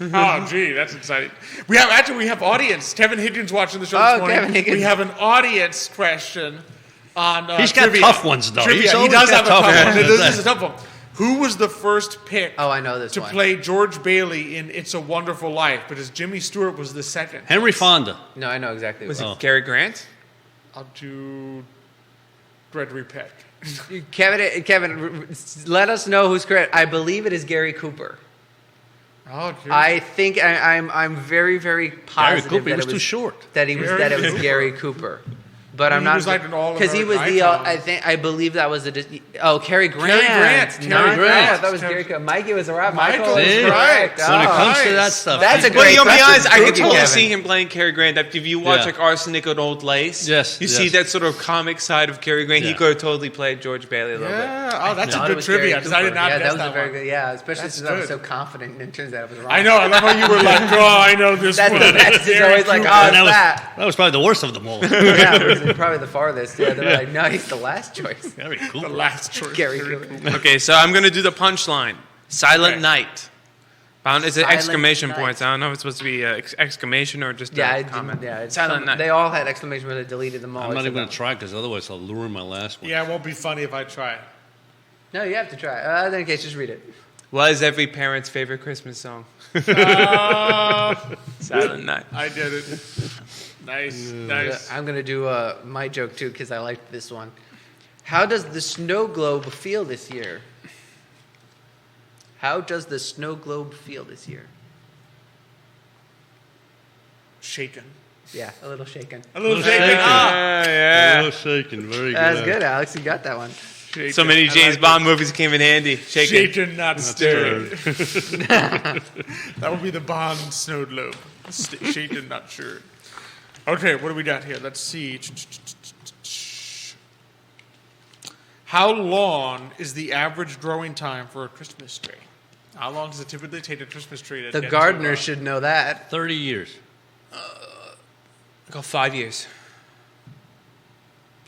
Oh, gee, that's exciting. We have audience. Kevin Higgins watching the show Oh, this morning. Kevin Higgins. We have an audience question. on He's got trivia. tough ones, though. Trivia. He's He always does got have a tough tough ones. one. This is a tough one. Who was the first pick Oh, I know this to one. play George Bailey in It's a Wonderful Life? But as Jimmy Stewart was the second. Henry Fonda. No, I know exactly. Was What. it Cary Grant? I'll do Gregory Peck. Kevin, let us know who's correct. I believe it is Gary Cooper. Oh, Gary. I think I'm very, very positive Cooper, he that was it too short. That it was Gary Cooper. But I'm He not was like an because he was all-American I believe that was Cary Grant. Cary Grant. That was Gary Cooper. Mikey was right. Michael Michael was was correct. right. When it Oh. comes to that stuff, That's a Well, great you'll be question. honest, I Thank could you, totally Kevin. see him playing Cary Grant. If you watch Yeah. like Arsenic and Old Lace, Yes, you see yes. that sort of comic side of Cary Grant. He Yeah. could have totally played George Bailey a little bit. Yeah. Oh, that's Thought a it good was Gary trivia because I did Cooper. not Yeah, guess that was that a very one. good. Yeah, especially That's since I was so good. confident and it turns out I was wrong. I know. I love how you were like, oh, I know this That's one. the best. It's always like, Cooper. oh, And it's that. that was probably the worst of them all. Yeah, it was probably the farthest. Yeah, they're like, no, he's the last choice. Very The cool. last choice. Gary Cooper. Okay, so I'm gonna do the punchline. Silent Okay. Night. It's an Silent exclamation Night. points. I don't know if it's supposed to be exclamation or just Yeah, a comment. it's Silent Night. They all had exclamation where they deleted them all. I'm not even except going that to try because otherwise I'll ruin my last one. Yeah, it won't be funny if I try. one. No, you have to try. In any case, just read it. What is every parent's favorite Christmas song? Silent Night. I did it. Nice, nice. I'm gonna do my joke too because I liked this one. How does the snow globe feel this year? How does the snow globe feel this year? Shaken. Yeah, a little shaken. A little shaken. shaken. Ah. A Yeah. little shaking. Very good. That's good, Alex. You got that one. Shaken. So many I James like Bond movies came in handy. it. Shaken. Shaken, not stirred. That would be the Bond snow globe. Shaken, not stirred. Okay, what do we got here? Let's see. How long is the average growing time for a Christmas tree? How long does it typically take a Christmas tree to The get gardener to, should know that. 30 years. Go 5 years.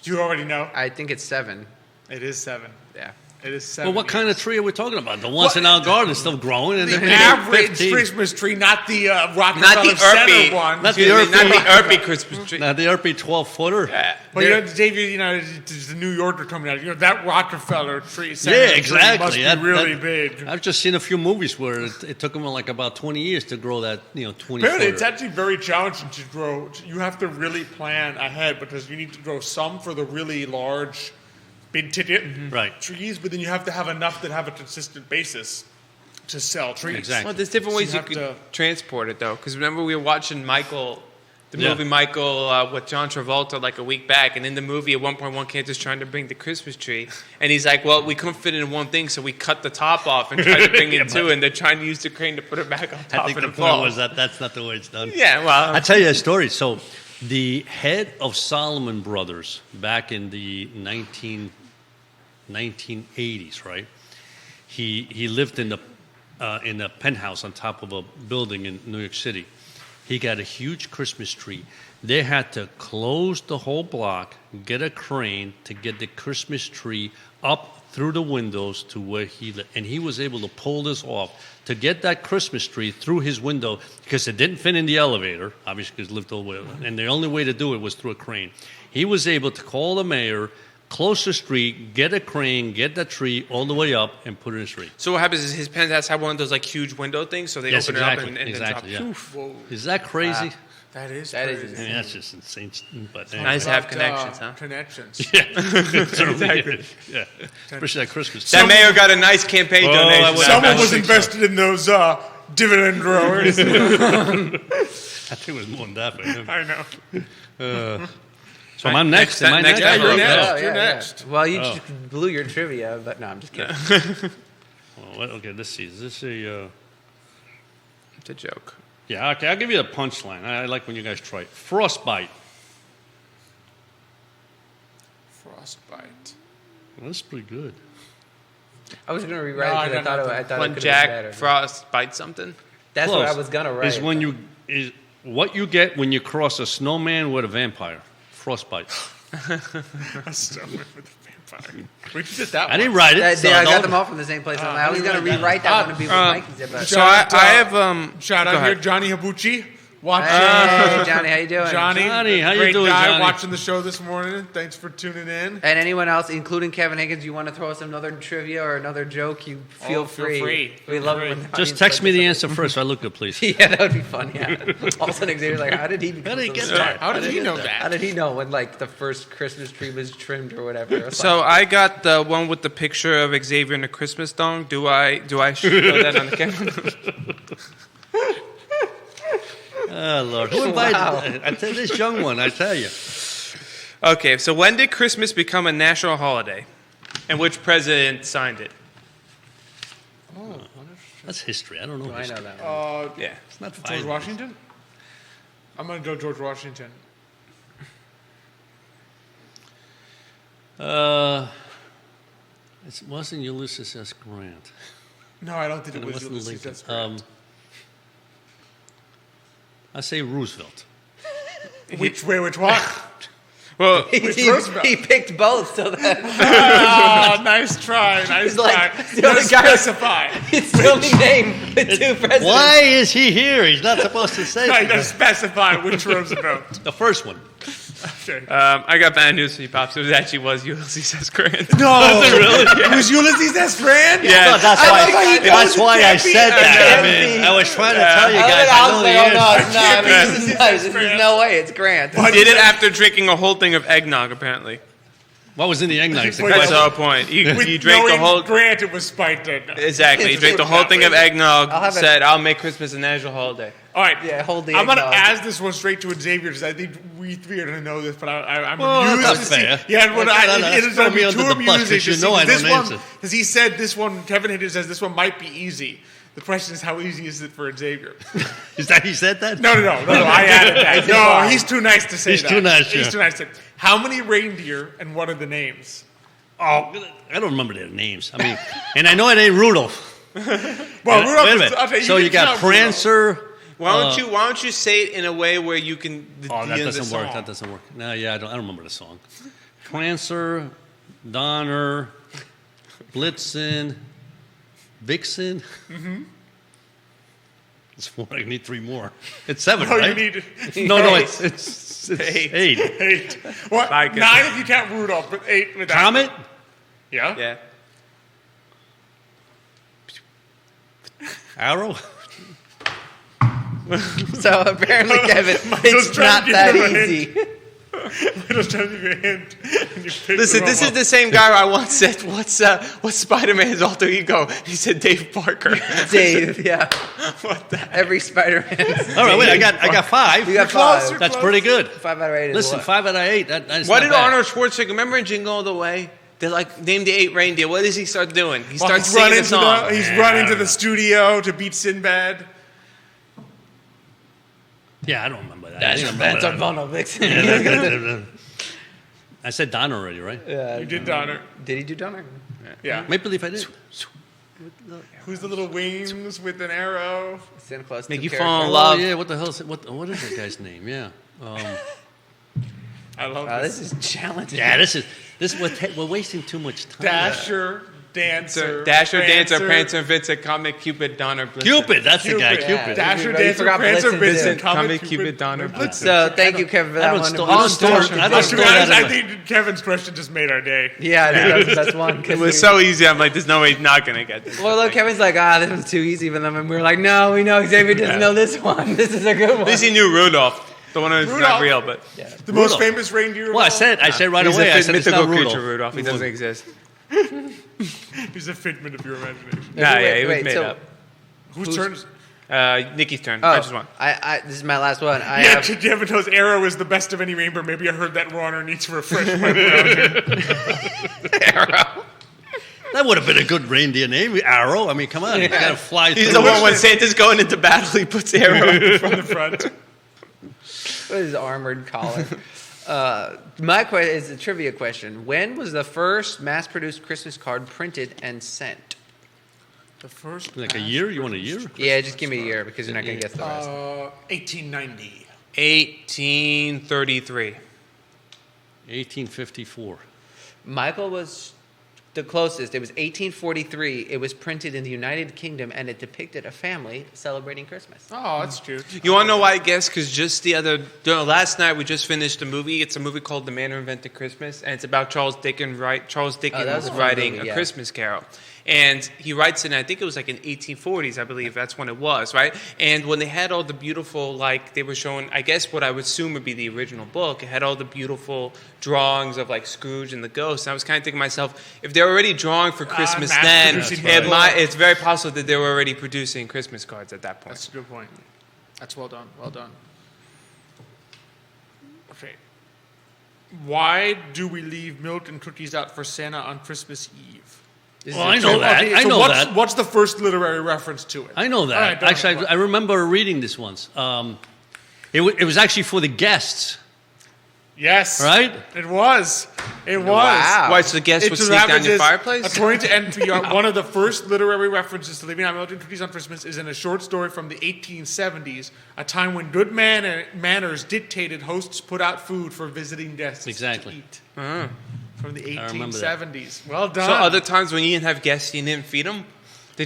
You already know. I think it's 7. It is 7. Yeah. It is 7. Well, what kind of tree are we talking about? The ones in our garden still growing, and The they're average 15. Christmas tree, not the Rockefeller Not the Center Urpee. one. Not the Excuse me, not Urpee. the Urpee Christmas tree. Now the Urpee 12-footer. Yeah. Well, you know, Xavier, you know, there's the New Yorker coming out. You know, that Rockefeller tree, Center Yeah, tree exactly. must be That- really that- big. I've just seen a few movies where it took them like about 20 years to grow that, 20 Apparently, footer. it's actually very challenging to grow. You have to really plan ahead because you need to grow some for the really large, big ticket Right. trees, but then you have to have enough that have a consistent basis to sell trees. Exactly. Well, there's different So ways you you have could to- transport it, though. Because remember, we were watching the Yeah. movie Michael with John Travolta like a week back. And in the movie, at one point, one character's trying to bring the Christmas tree. And he's like, well, we couldn't fit it in one thing, so we cut the top off and tried to bring in two. And they're trying to use the crane to put it back on I top think of the the point fall. was that that's not the way it's done. Yeah, well. I'll tell you a story. So, the head of Solomon Brothers back in the 1980s, right? He lived in a penthouse on top of a building in New York City. He got a huge Christmas tree. They had to close the whole block, get a crane to get the Christmas tree up through the windows to where he lived. And he was able to pull this off to get that Christmas tree through his window because it didn't fit in the elevator, obviously because it lived all the way up. And the only way to do it was through a crane. He was able to call the mayor, close the street, get a crane, get that tree all the way up, and put it in the street. So what happens is his penthouse had one of those like huge window things, so they Yes, open exactly, it up and exactly, then yeah. drop. Whoa, Is that crazy? that is That is crazy. I mean, that's just insane. But anyway. Nice to have About, connections, huh? Connections. Exactly. Yeah. Especially at Christmas. That mayor got a nice campaign Oh, donation. I would- Someone I was think so. invested in those dividend growers. I think it was more than that for him. I know. So I'm next. Am I Next- next? next- you're Oh, next. Oh, You're yeah, yeah. next. Well, you just blew your trivia, but no, I'm just kidding. Well, okay, let's see. Is this a... It's a joke. Yeah, okay, I'll give you a punchline. I like when you guys try it. Frostbite. Frostbite. Well, that's pretty good. I was going to rewrite No, I it because got I nothing. thought it When could have been Jack better. Frost bites something. That's Close. what I was going to write. Is when you... is what you get when you cross a snowman with a vampire. Frostbite. A snowman with a vampire. We did that I didn't write it. I so got don't- them all from the same place. I was going to rewrite that. rewrite that one to be what Mikey said. But So I have Shout go out here, ahead. Johnny Habuchi. Hey, Johnny, how you doing? Johnny, how you great doing, guy, Johnny? watching the show this morning. Thanks for tuning in. And anyone else, including Kevin Higgins, you want to throw us another trivia or another joke, you feel free. We love it. when the Just audience text me the participates. answer first. I look good, please. Yeah, that would be fun. Yeah. All of a sudden, Xavier's like, "How did he How did he get so that? How did he know How that? did he know when like the first Christmas tree was trimmed or whatever?" It was So fun. I got the one with the picture of Xavier in a Christmas thong. Do I show that on the camera? Oh, Lord. Who invited Wow. I tell this young one, I tell you. Okay, so when did Christmas become a national holiday? And which president signed it? That's history. I don't know I history. know that one. Yeah. It's not George fine. Washington? I'm going to go George Washington. It wasn't Ulysses S. Grant. No, I don't think And it it was wasn't Ulysses Lincoln. S. Grant. I say Roosevelt. Which one? Well, Roosevelt? He picked both, so that Oh, nice try. Nice He's like, try. the No only guy- specify. it's the only name the two presidents. Why is he here? He's not supposed to say I that. just specify which Roosevelt. The first one. Okay. I got bad news for you, Pops. It actually was Ulysses S. Grant. No, it was Ulysses S. Grant? Yeah. That's I why, like how you know that's it why I can't be. said that. It I can't mean, be. I was trying to tell you I guys. was I know like, he oh is. no, it's not. be This Ulysses is S. nice. There's Grant. no way. It's Grant. He did it after drinking a whole thing of eggnog, apparently. What was in the eggnog? It's the Wait, That's question. the whole point. He With drank the knowing whole... Grant, it was spiked in. Exactly. He It's drank the true. whole thing of eggnog, I'll have it. said, I'll make Christmas a national holiday. All right. Yeah, hold the I'm going to eggnog. ask this one straight to Xavier because I think we three are going to know this, but I'm Well, amused that's to see. fair. Yeah, what it is throw going to me be under too the bus, amusing 'cause you to know see I this don't one, answer. because he said this one, Kevin Higgins says this one might be easy. The question is, how easy is it for Xavier? Is that he said that? No, I added that. No, fine. he's too nice to say He's that. too nice, He's yeah. too nice to How many reindeer and what are the names? Oh, I don't remember their names. I mean, and I know it ain't Rudolph. Well, Wait Rudolph a is, minute. okay, So you can got count Rudolph. Prancer. Why don't you say it in a way where you can... Oh, that the doesn't work. song. That doesn't work. No, yeah, I don't remember the song. Prancer, Donner, Blitzen, Vixen. Mm-hmm. It's four. I need three more. It's seven, No, right? you need No, it's Eight. eight. 8. What? My 9 goodness. if you count Rudolph, but 8 without. Comet, Yeah? Yeah. Arrow. So apparently, Kevin, Michael's it's trying not to give that him a easy. I just trying to give you a hint. And you picked Listen, the this wrong is the same guy I once said, what's Spider-Man's alter ego? He said Dave Parker. Dave, yeah. What the Every Spider-Man. All right, wait. I got five. You got Closer. 5. That's pretty good. 5 out of 8 is Listen, what? 5 out of 8. That's What not did bad. Arnold Schwarzenegger, remember in Jingle All the Way? They named the 8 reindeer. What does he start doing? He Well, starts he's run singing a into song. he's run into the studio to beat Sinbad. Yeah, I don't remember that. That's I think I remember Spencer that. Bono Vixen. I said Donner already, right? You did Donner. Did he do Donner? Yeah. Maple Leaf, I did. Who's the little wings with an arrow? Santa Claus Make took you care fall of in her. love. Oh, yeah, what the hell is it? What is that guy's name? Yeah. I love This this. is challenging. Yeah, this is we're wasting too much time. Dasher, Dancer, Dasher, Dancer, Prancer, Vincent, Comet, Cupid, Donner, Blitzen. Cupid, that's the guy. Cupid. Cupid. Yeah. Dasher, You Dancer, forgot Prancer, Blitzen, Vincent, too. Comet, Comet, Cupid, Cupid, Donner, Blitzen. So thank you, Kevin, for I that don't one. store- We I don't lost store- track of I don't that. To store be honest, that I in think Kevin's question just made our day. Yeah, I think that's the best one. It was so easy. I'm like, there's no way he's not going to get this. Well, look, Kevin's like, this was too easy for them. And we were like, no, we know Xavier doesn't know this one. This is a good one. At least he knew Rudolph. The one who's not Rudolph. real, but The most Rudolph. famous reindeer of Well, I all? said right he's away. a I said it's mythical not creature, Rudolph. Rudolph. He doesn't exist. He's a figment of your imagination. Nah, yeah, he was made so- up. Whose turn is Nikki's turn. Oh, I just won. this is my last one. I Yeah, have, Kevin knows Arrow is the best of any rainbow. Maybe I heard that wrong or need to refresh my browser. That would have been a good reindeer name. Arrow. I mean, come on. You got to fly He's through. the one when Santa's going into battle, he puts arrow. From the front. what is armored collar? My question is a trivia question. When was the first mass-produced Christmas card printed and sent? The first Like a year? You want a year? Yeah, just give me a year because you're not going to guess the rest. 1890. 1833. 1854. Michael was The closest. It was 1843. It was printed in the United Kingdom, and it depicted a family celebrating Christmas. Oh, that's cute. You want to know why I guess? Because just last night we just finished a movie. It's a movie called The Man Who Invented Christmas, and it's about Charles Dickens writing movie, A Christmas Carol. And he writes it, I think it was like in 1840s, I believe. That's when it was, right? And when they had all the beautiful, like, they were showing, I guess what I would assume would be the original book, it had all the beautiful drawings of, like, Scrooge and the ghost. And I was kind of thinking to myself, if they're already drawing for Christmas then, it's very possible that they were already producing Christmas cards at that point. That's a good point. That's well done. Well done. Okay. Why do we leave milk and cookies out for Santa on Christmas Eve? Well, I know that. I know that. What's the first literary reference to it? I know that. Right, actually, I remember reading this once. It was actually for the guests. Yes. Right? It was. It was. Wow. Why, so the guests would sneak down your fireplace? According to NPR, one of the first literary references to leaving out milk and cookies on Christmas is in a short story from the 1870s, a time when good manners dictated hosts put out food for visiting guests to eat. From the 1870s. Well done. So other times when you didn't have guests, you didn't feed them?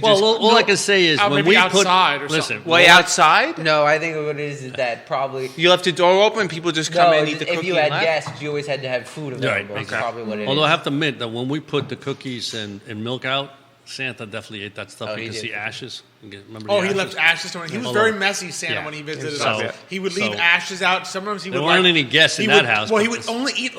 All I can say is when maybe we outside put... or Listen, something. Way outside? No, I think what it is that probably... You left the door open, people just come in and eat the cookie if you had and left? guests, you always had to have food available. Right, That's probably what it is. Although I have to admit that when we put the cookies and milk out, Santa definitely ate that stuff. Oh, You he can did. see ashes. Remember Oh, the he ashes? left ashes. He was very messy, Santa, when he visited us. He would leave ashes out. Sometimes he would... There weren't any guests in that house. Well, he would only eat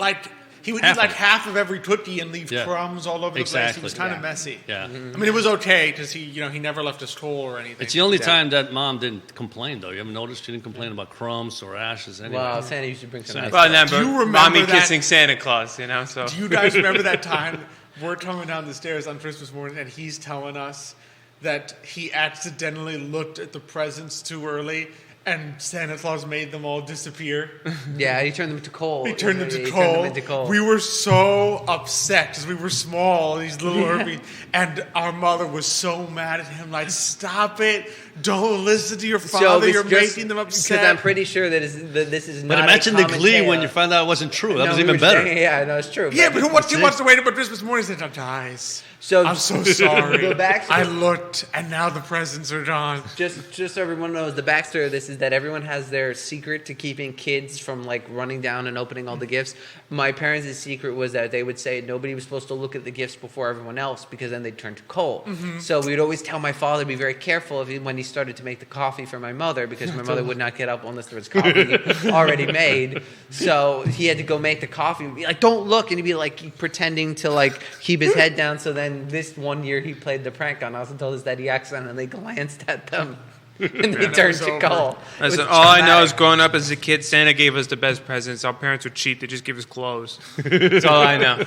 He would eat like half of every cookie and leave crumbs all over the place. He was kind of messy. Yeah. I mean, it was okay because he never left his hole or anything. It's the only time that Mom didn't complain, though. You ever noticed she didn't complain about crumbs or ashes anyway? Well, Santa used to bring some nice Well, stuff. no, Do you but remember mommy that- kissing Santa Claus, so. Do you guys remember that time we're coming down the stairs on Christmas morning and he's telling us that he accidentally looked at the presents too early and Santa Claus made them all disappear? Yeah, he turned them to coal. He turned them to He coal. turned them into coal. We were so upset because we were small, these little Urpí, and our mother was so mad at him. Like, stop it! Don't listen to your father. You're making them upset. Because I'm pretty sure that this is not. But imagine a the common glee tale. when you found out it wasn't true. That No, was we even were better. saying- yeah, no, it's true. Yeah, but who wants to wait up on Christmas morning and say, guys, So I'm so sorry. The backstory- I looked, and now the presents are gone. Just so everyone knows, the backstory of this is that everyone has their secret to keeping kids from running down and opening all the gifts. My parents' secret was that they would say nobody was supposed to look at the gifts before everyone else because then they'd turn to coal. Mm-hmm. So we would always tell my father to be very careful when he started to make the coffee for my mother because my mother would not get up unless there was coffee already made. So he had to go make the coffee and be like, "Don't look," and he'd be pretending to keep his head down. So then this one year he played the prank on us and told us that he accidentally glanced at them. And they turned to coal. Listen, all I know is growing up as a kid, Santa gave us the best presents. Our parents were cheap. They just give us clothes. That's all I know.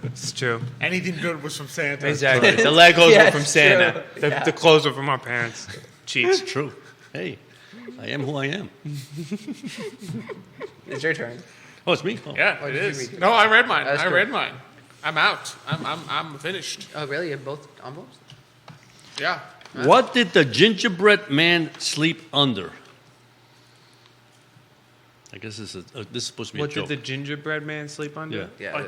It's true. Anything good was from Santa. Exactly. The Legos Yeah, were from it's Santa. true. The clothes were from our parents. Cheap. It's true. Hey, I am who I am. It's your turn. Oh, it's me? Oh. Yeah, Or it did you is. read it? No, I read mine. That's I good. read mine. I'm out. I'm finished. Oh, really? You have both envelopes? Yeah. What did the gingerbread man sleep under? I guess this is supposed to be What a joke. did the gingerbread man sleep under? Yeah. Yeah. Oh,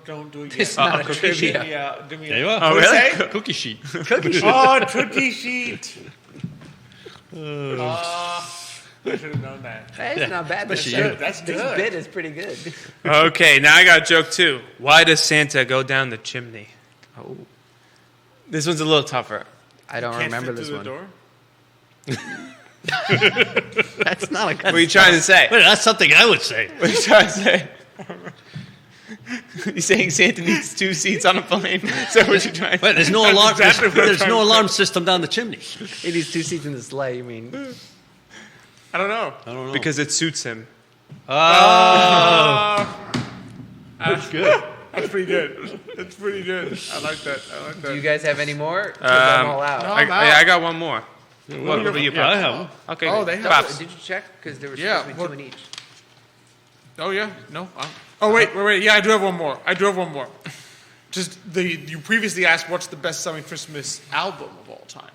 don't do it yet. It's not a cookie sheet. trivia. Give me There you a, are. Oh, What did really? it say? Cookie sheet. Oh, cookie sheet. I should have known that. Hey, it's not bad. Especially you. That's This good. bit is pretty good. Okay, now I got a joke too. Why does Santa go down the chimney? Oh, This one's a little tougher. I don't Can't remember fit this through one. the door? That's not a good. What are you trying to say? Wait, that's something I would say. What are you trying to say? You saying Santa needs 2 seats on a plane? Is that what you're trying to Wait, there's no alarm. exactly what I'm There's trying no to alarm system down the chimney. It needs 2 seats in the sleigh. You mean? I don't know. I don't know. Because it suits him. That's good. That's pretty good. That's pretty good. I like that. Do you guys have any more? 'Cause I'm all out. no. I got one more. What about you, Yeah, I Pops? have one. Okay. Oh, they have Pops. Did you check? Because there was Yeah, supposed to be 2 in each. Oh yeah, no. Oh wait. Yeah, I do have one more. Just you previously asked what's the best-selling Christmas album of all time.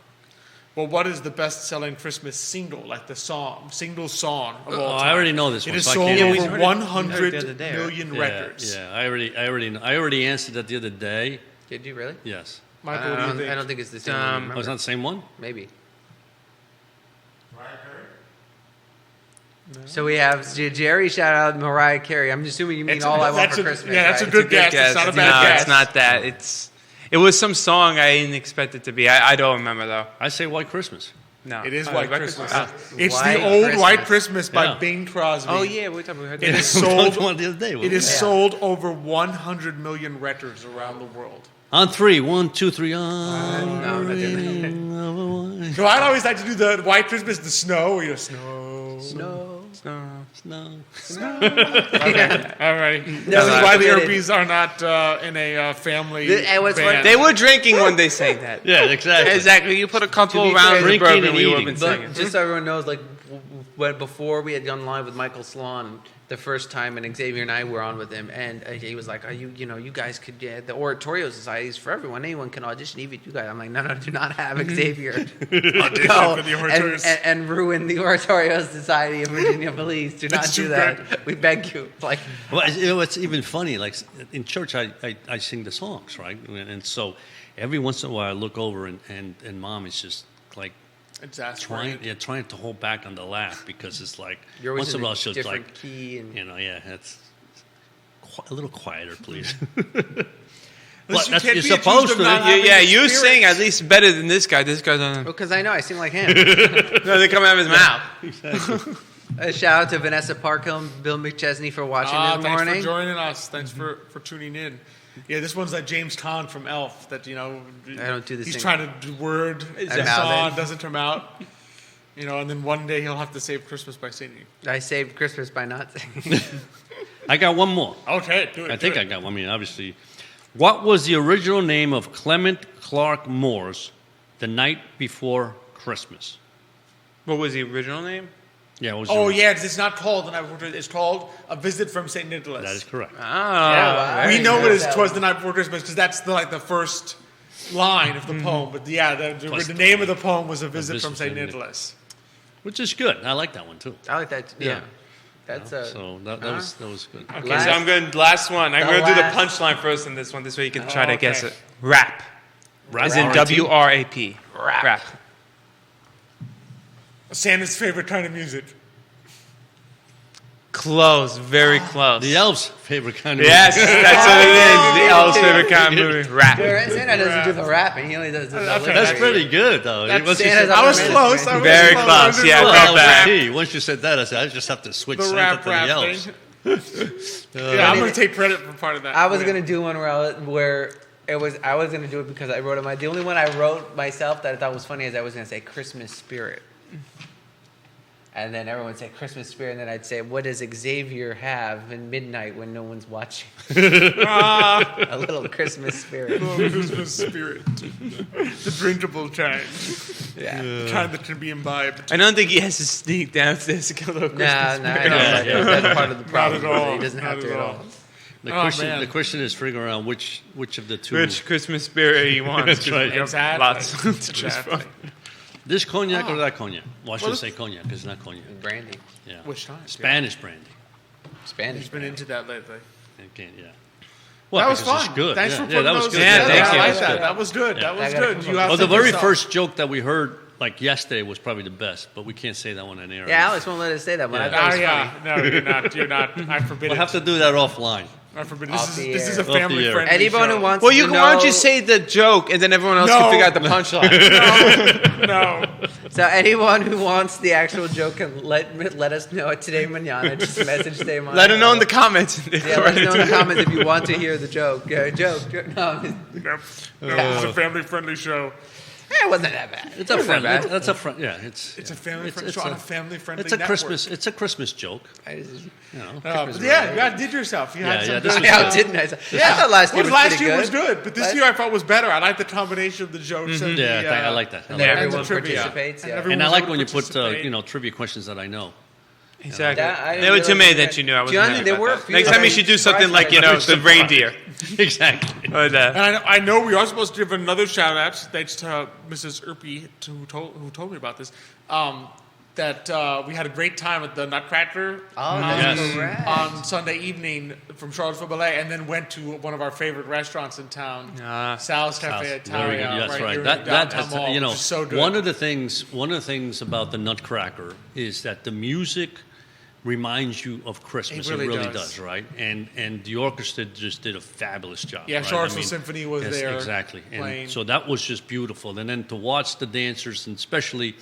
Well, what is the best-selling Christmas single, like the single song of all time? I already know this It one. has so I sold can't answer. over we heard it the other 100 day, right? million records. Yeah, I already answered that the other day. Did you really? Yes. Michael, what do you think? I don't think it's the same one. Oh, it's not the same one? Maybe. So we have Jerry shout out Mariah Carey. I'm assuming you mean It's- All I Want that's for a- Christmas. yeah, that's a right? good guess. It's not a bad No, guess. it's not that. It was some song I didn't expect it to be. I don't remember though. I say White Christmas. No, It is Oh, White Christmas. It's White the old Christmas. White Christmas by Yeah. Bing Crosby. Oh yeah, we heard It that. is sold. One the other day. It is Yeah. sold over 100 million records around the world. On 3. 1, 2, 3. On. No, I'm not doing that. So I'd always like to do the White Christmas, the snow. You know, snow. No. No. Okay, all right. This is no, why the committed. Urpies are not in a family And what's band. funny- They were drinking when they sang that. Yeah, exactly. Exactly. You put a couple To be rounds fair, of drinking bourbon, and we would have eating. been But singing. just so everyone knows, like when before we had gone live with Michael Sloan the first time, and Xavier and I were on with him, and he was like, "Are you guys could the Oratorio Society is for everyone. Anyone can audition, even you guys." I'm like, "No, do not have Xavier Audition go for the Oratorios. and ruin the Oratorio Society of Virginia Police. Do not It's do too that. We beg you." Like, Well, it's even funny. Like in church, I sing the songs, right? And so every once in a while, I look over and Mom is just like Exasperated. trying to hold back on the laugh because it's like you're always once in in a a while she'll different like key, and it's a little quieter, please. Listen, Well, you can't you're be supposed accused of to. not having Yeah, the you spirit. sing at least better than this guy. This guy doesn't. because I know I seem like him. No, they come out of his mouth. A shout out to Vanessa Parkhill and Bill McChesney for watching this Thanks morning. for joining us. Thanks for tuning in. Yeah, this one's like James Caan from Elf. That I don't do the He's same. trying to do word mouth song it. doesn't come out. And then one day he'll have to save Christmas by singing. I saved Christmas by not saying. I got one more. Okay, do it. I think I got one. I mean, obviously, what was the original name of Clement Clark Moore's The Night Before Christmas? What was the original name? Yeah, it was. Oh the- yeah, 'cause it's not called the night before Christmas. It's called A Visit from St. Nicholas. That is correct. Oh, wow. We I know didn't it is that "Twas one. the Night Before Christmas" because that's the first line of the poem. But yeah, the name of the poem was "A Visit from St. Nicholas." Which is good. I like that one too. I like that. Yeah. Yeah. That's So that was good. Okay, Last- so I'm going last one. I'm the going to do the last- punchline first in this one. This way you can try to guess okay. it. Rap. As in R-A-P? WRAP. Rap. Santa's favorite kind of music. Close. Very close. The elves' favorite kind of Yes, music. that's what it is. The elves' favorite kind of movie. Rap. Santa doesn't do the rapping. He only does the That's pretty good, though. That's Once you Santa's said- I was Minutes, close. man. I was Very close. close, I yeah, was not close. bad. L-A-P. Once you said that, I said I just have to switch The Santa rap to the elves. thing. Yeah, I'm going to take credit for part of that. I was Yeah. gonna do one where it was. I was gonna do it because I wrote it. The only one I wrote myself that I thought was funny is I was gonna say Christmas spirit, and then everyone would say Christmas spirit, and then I'd say, "What does Xavier have in midnight when no one's watching?" A little Christmas spirit. Oh, Christmas spirit. The drinkable kind. Yeah. The kind that can be imbibed. I don't think he has to sneak downstairs to get a little Nah, Christmas nah, spirit. that's part of the problem. at all. He doesn't have Not to at at all. all. Man. The question is figuring out which of the two. Which Christmas spirit he wants. That's right. Exactly. Lots to choose Exactly. from. This cognac or that cognac? Well, I should Well, say cognac because it's not cognac. Brandy, Yeah. Which time? Spanish brandy. Spanish. He's been into that lately. Okay, yeah. Well, That was because it's fun. good. Thanks yeah. for yeah, putting that was those good. Yeah, together. thank I you. like That was that. good. That was good. Yeah. That was I gotta good. put You my- have Oh, the to very yourself. first joke that we heard like yesterday was probably the best, but we can't say that one on air. Yeah, Alex won't let us say that one. I Yeah. thought it was yeah. funny. No, you're not. You're not. I forbid We'll it. have to do that offline. I forbid it. Off This is the a air. family Off the air. friendly Anyone show. who wants Well, to you can, why don't know- you say the joke and then everyone else No. can figure out the punchline? No. So anyone who wants the actual joke can let us know at Today Mañana. Just message Today Mañana. Let them know in the comments. Yeah, let us know in the comments if you want to hear the joke. Joke. No, Nope. No, it's a family friendly show. it wasn't that bad. It's a friend. That's a friend. Yeah, It's a family it's- friendly it's show on a- a family friendly It's a Christmas. It's a Christmas joke. You know. But yeah, you outdid yourself. You had Yeah, some this good was Yeah, good. didn't I? I thought last year was last pretty year good. was good, but this Last- year I thought was better. I like the combination of the jokes and Yeah, the, I like that. I And like then that. everyone trivia. participates. Yeah. everyone And I was like able when to you put participate. trivia questions that I know. Exactly. I There were didn't too many realize that you knew. I was Johnny, there were a few Next that time you I should do something surprised like, by. you know, the reindeer. Exactly. Or the, And I know we are supposed to give another shout out, thanks to Mrs. Urpí, who told me about this. that we had a great time at the Nutcracker Oh, that's Yes. correct. on Sunday evening from Charlottesville Ballet, and then went to one of our favorite restaurants in town, Sal's Cafe Very Italia. good. That's right right. here in That downtown mall, you know, which is so good. one of the things about the Nutcracker is that the music reminds you of Christmas. It really does. does, right? And the orchestra just did a fabulous job. Yeah, right? Charlottesville Symphony was yes, there exactly, playing. and so that was just beautiful. And then to watch the dancers, and especially,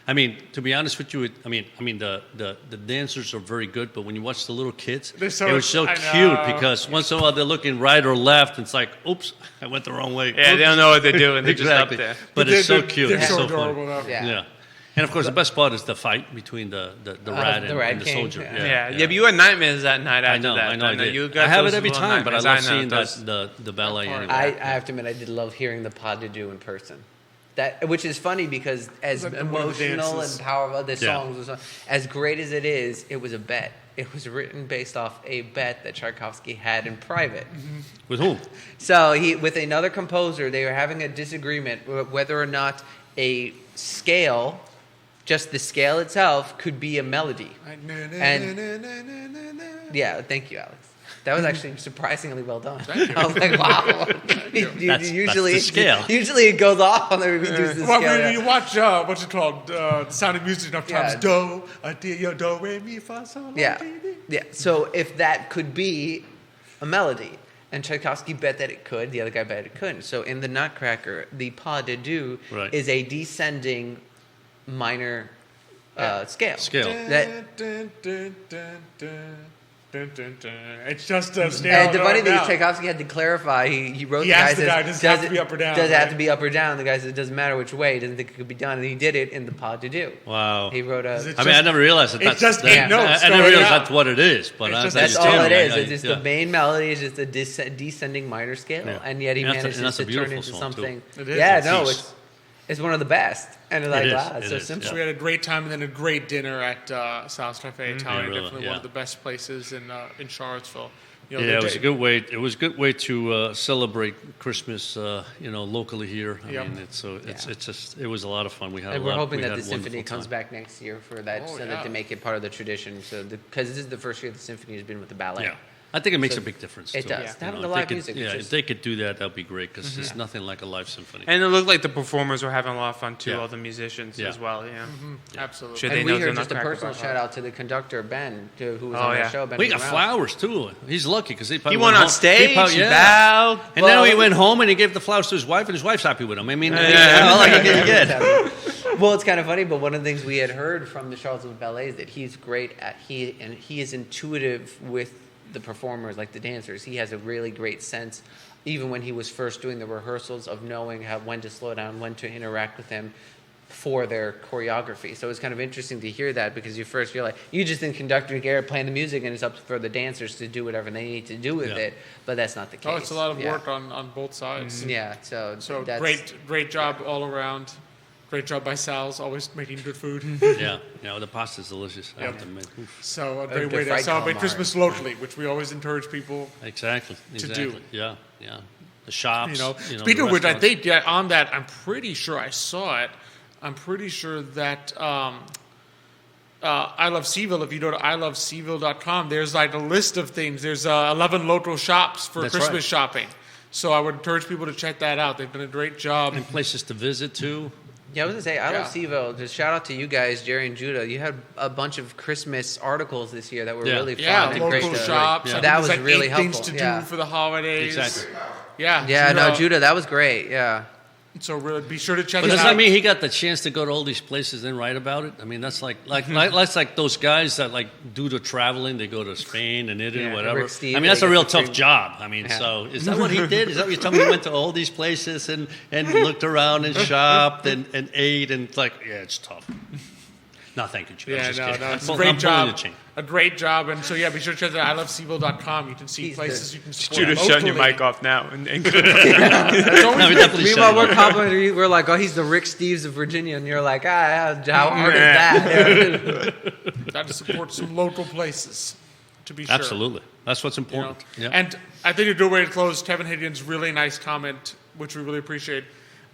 I mean, to be honest with you, the dancers are very good, but when you watch the little kids, They're so- it was so I cute know. because once in a while they're looking right or left, and it's like, oops, I went the wrong way. Yeah, they don't know what they're doing. They're Exactly. just up there. But it's so They're- cute. They're It's so so adorable. funny. though. Yeah. Yeah. And of course, the best part is the fight between the rat the and, Rat and the King, soldier. yeah. Yeah, but you had nightmares that night after I know, that. I know. I did. You got I have those it every little time, but I nightmares. love seeing know, those- the ballet part. anyway. I have to admit, I did love hearing the pas de deux in person. That, which is funny because as Like the one of the emotional dances. and powerful the Yeah. songs, as great as it is, it was a bet. It was written based off a bet that Tchaikovsky had in private. With whom? So he, with another composer, they were having a disagreement whether or not a scale, just the scale itself, could be a melody. Yeah, thank you, Alex. That was actually surprisingly well done. Thank you. I was like, wow. That's usually, the scale. Usually it goes off on the reduce the Well, scale. when yeah. you watch what's it called, The Sound of Music enough times, Yeah. do, a di, do, re, mi, fa, sol, la, Yeah, ti, di. yeah. So if that could be a melody, and Tchaikovsky bet that it could, the other guy bet it couldn't. So in the Nutcracker, the pas de deux Right. is a descending minor scale. Scale. That- Dun, dun, dun, dun, dun, dun, dun. It's just a scale. And the funny going thing is, down. Tchaikovsky had to clarify. He wrote He the guy asked the says, guy, does it have to be up or down, Does it have right? to be up or down? The guy said, it doesn't matter which way. He doesn't think it could be done. And he did it in the pas de deux. Wow. He wrote Is a. it I mean, I never realized that. It's That's just that- eight notes I never going realized out. that's what it is. But It's just- That's It's all still- it is. It's just yeah. the main melody is just a descending minor scale, Yeah. and yet he And that's a- manages and that's a to turn beautiful into song, too. something. It is. Yeah, It's no, peace. it's one of the best, and it's like is. wow, it's It so is, simple. So we had a great time and then a great dinner at Sal's Cafe Italia. Yeah, really, Definitely yeah. one of the best places in Charlottesville. You know, Yeah, they it was did- a good way. It was a good way to celebrate Christmas, locally here. I Yep. mean, it's Yeah. it was a lot of fun. We had And a we're lot, hoping we that had the symphony wonderful comes time. back next year for that, Oh, so yeah. that to make it part of the tradition. So because this is the first year the symphony has been with the ballet. Yeah, I think it makes So a big difference. it too. does. You Having know, the if they live could- music, Yeah, it's if just- they could do that, that'd be great because there's nothing like a live symphony. And it looked like the performers were having a lot of fun too, Yeah. all the musicians Yeah. as well. Yeah. Absolutely. Should And they we know heard the just a Nutcracker personal by shout heart. out to the conductor Ben, who was Oh, on yeah. our show. Ben We got Morales. flowers too. He's lucky because he probably He went on home- stage, he yeah. bowed. And then he went home and he gave the flowers to his wife, and his wife's happy with him. I mean, Yeah. all I can get. Well, it's kind of funny, but one of the things we had heard from the Charlottesville Ballet is that he's great at he is intuitive with the performers, like the dancers. He has a really great sense, even when he was first doing the rehearsals, of knowing when to slow down, when to interact with them for their choreography. So it's kind of interesting to hear that because you're like, you just think conducting air, playing the music, and it's up for the dancers to do whatever they need to do with Yeah. it. But that's not the case. Oh, it's a lot of Yeah. work on both sides. Yeah. So that's, great job all around. Great job by Sal's, always making good food. Yeah, the pasta's delicious. I have to admit. Oof. So a the great way to fried celebrate calamari. Christmas locally, which we always encourage people. Exactly. To Exactly. do. Yeah. The shops. You know, the speaking of which, I restaurants. think on that, I'm pretty sure I saw it. I'm pretty sure that I Love CVille. If you go to ilovecville.com, there's like a list of things. There's 11 local shops for That's Christmas right. shopping. So I would encourage people to check that out. They've done a great job. And places to visit too. Yeah, I was gonna say, I Love Yeah. CVille. Just shout out to you guys, Jerry and Judah. You had a bunch of Christmas articles this year that were Yeah. really fun Yeah, and local great. shops. Yeah. I think That there's was like really 8 things helpful, to yeah. do for the holidays. Exactly. Yeah. Yeah, no, Judah, that was great. Yeah. So really be sure to check But it does out. that mean he got the chance to go to all these places and write about it? I mean, that's that's like those guys that like do the traveling. They go to Spain and Italy, Yeah, whatever. Rick Steve, I mean, that's they a get real the tough dream. job. I mean, Yeah. so is that what he did? Is that what you're telling me? He went to all these places and looked around and shopped and ate and it's like, yeah, it's tough. No, thank you, Jim. Yeah, I'm just kidding. no, it's I'm a great pulling job. the chain. A great job. And so, yeah, be sure to check out ilovecville.com. You can see He's places the- you can support Judah shutting your locally. mic off now. And That's No, always he definitely Meanwhile, said we're it. complimenting you. We're like, oh, he's the Rick Steves of Virginia. And you're like, how hard is that? got to support some local places, to be sure. Absolutely. That's what's You know? important. Yeah. And I think a good way to close, Kevin Higgins' really nice comment, which we really appreciate,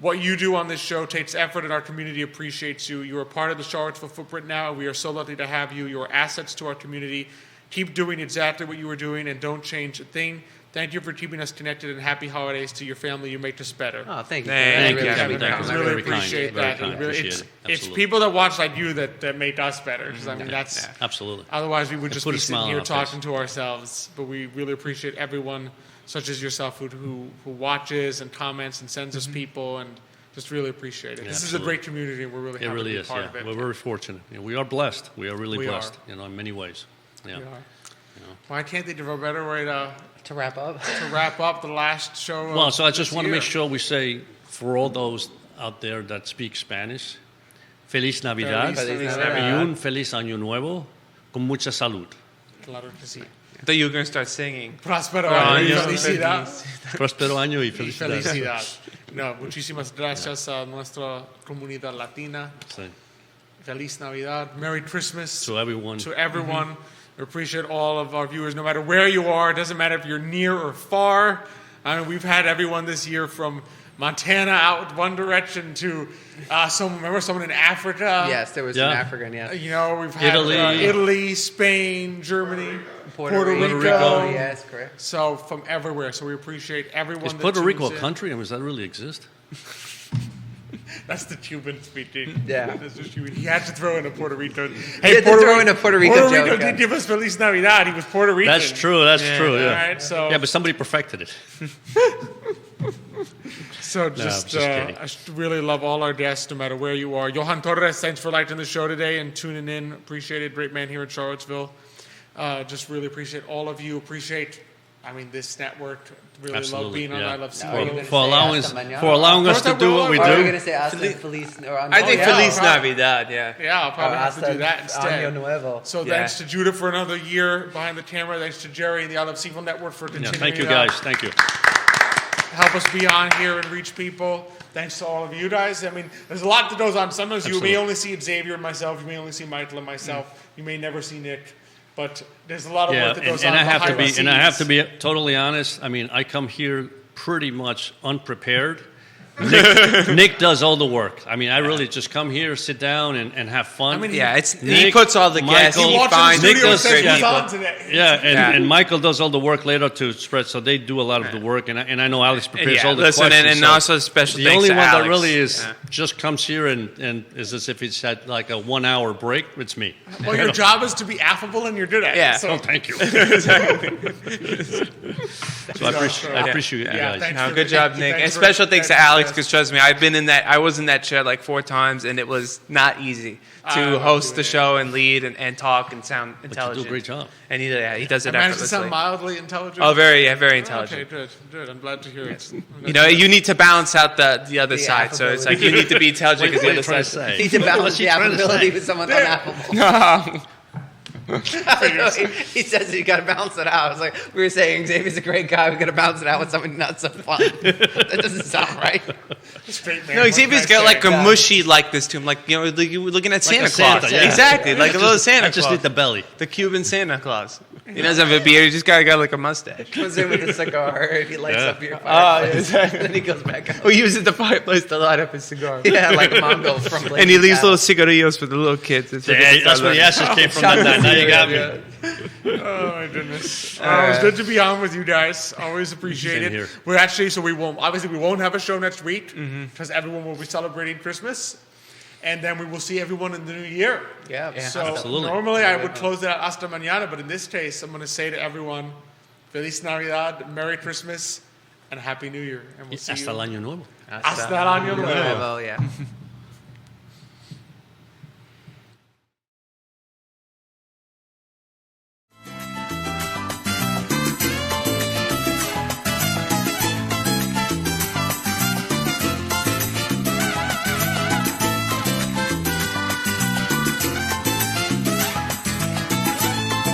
what you do on this show takes effort, and our community appreciates you. You're a part of the Charlottesville footprint now, and we are so lucky to have you. You're assets to our community. Keep doing exactly what you were doing, and don't change a thing. Thank you for keeping us connected, and happy holidays to your family. You make us better. Oh, thank you. Thank you. Thank you. I really Very appreciate kind. Very that. kind. It really- Appreciate it. it's Absolutely. people that watch like you that make us better. 'Cause, I mean, that's Absolutely. otherwise we would just put be a sitting smile here on our face. talking to ourselves. But we really appreciate everyone, such as yourself, who watches and comments and sends us people, and just really appreciate it. Yeah, This is a absolutely. great community, and we're really It happy really to be is. part Yeah, of it. we're very fortunate. We are blessed. We are really We blessed. are. In many ways. Yeah. We are. Why can't they do a better way to To wrap up. wrap up the last show? Well, of so I just this want to make year? sure we say, for all those out there that speak Spanish, Feliz Navidad, Feliz Navidad. y un feliz año nuevo con mucha salud. Claro que sí. I thought you were going to start singing. Próspero Año año y felicidad. Próspero año y Y felicidad. felicidad. No, muchísimas gracias a nuestra comunidad latina. Sí. Feliz Navidad. Merry Christmas To everyone. to everyone. We appreciate all of our viewers, no matter where you are. It doesn't matter if you're near or far. I mean, we've had everyone this year from Montana out one direction to remember someone in Africa. Yes, there was Yeah. an African, yes. You know, we've had Italy. Italy, Spain, Germany, Puerto Rico. Rico. Yes, correct. So from everywhere. So we appreciate everyone. Is that Puerto Rico tunes a in. country? I mean, does that really exist? That's the Cuban speaking. Yeah. That's just Cuban. He had to throw in a Puerto Rico. had to throw in a Puerto Rico Puerto joke, Rico did give us Feliz Navidad. He was Puerto Rican. That's true. That's true. All Yeah. right. So Yeah, but somebody perfected it. So I'm just, just kidding. I really love all our guests, no matter where you are. Johan Torres, thanks for liking the show today and tuning in. Appreciate it. Great man here in Charlottesville. Just really appreciate all of you. Appreciate, this network. Really love Absolutely, being on yeah. I Love Now, are you CVille. gonna For say allowing hasta mañana? for allowing us Of course to I do will. what we Or are you do. going to say hasta feliz? Or I think yeah, Feliz probably. Navidad, yeah. Yeah, I'll probably have to do that instead. Año Nuevo. So Yeah. thanks to Judah for another year behind the camera. Thanks to Jerry and the I Love CVille Network for Yeah, continuing thank you to guys. Thank you. help us be on here and reach people. Thanks to all of you guys. There's a lot that goes on. Sometimes you may Absolutely. only see Xavier and myself. You may only see Michael and myself. You may never see Nick. But there's a lot of Yeah, work that goes and on I have to behind be the and I have to scenes. be totally honest. I come here pretty much unprepared. Nick does all the work. I really just come here, sit down, and have fun. Yeah, he Nick, puts all the guests. Michael- He He walks in finds the Nick studio and does- says yeah. he's on today. Yeah, Yeah. and Michael does all the work later to spread, so they do a lot of the work, and I know Alex prepares Yeah, all the listen, questions. and so also special the thanks only to one that Alex. really is Yeah. just comes here and is as if it's had like a 1 hour break. It's me. Well, your job is to be affable, and you're good at it. Yeah. So, Oh, thank you. So I appreciate you Yeah, guys. thanks. No, good job, Nick. And Thanks for- special thanks to thanks for Alex, this. because trust me, I was in that chair like 4 times, and it was not easy I to love host doing the it. show and lead and talk and sound But you intelligent. do a great job. And he does I it managed to effortlessly. sound mildly intelligent. Oh, very Okay, intelligent. good. I'm glad to hear it. You need to balance out the other The side. So it's affability. like you need to be intelligent What because are the you trying other to side. say? Need to balance What's he the trying to affability say? with someone's unaffable. No. he says you got to balance it out. It's like we were saying, Xavier's a great guy. We got to balance it out with somebody not so fun. That doesn't sound right. Straight man. No, What Xavier's can I got like say? a mushy likeness to him, like you were looking at Santa a Santa, Claus. yeah. Exactly, like a little Santa I just Claus. need the belly. The Cuban Santa Claus. He doesn't have a beard. He just got like a mustache. Comes in with a cigar and he lights Yeah. up your Oh, fireplace. exactly. Then he goes back out. Who uses the fireplace to light up his cigar. Yeah, like a Mongo from Blazing And he leaves Saddles. little cigarillos for the little kids. It's like- Yeah, that's where the ashes came from that night. Now you got me. Oh my goodness! It was good to be on with you guys. Always appreciate Same it. here. We're actually we won't have a show next week because everyone will be celebrating Christmas, and then we will see everyone in the new year. Yeah. So Absolutely. normally I would close it out hasta mañana, but in this case I'm going to say to everyone, Feliz Navidad, Merry Christmas, and Happy New Year, and we'll see Hasta you. el año nuevo. Hasta el año nuevo. Yeah.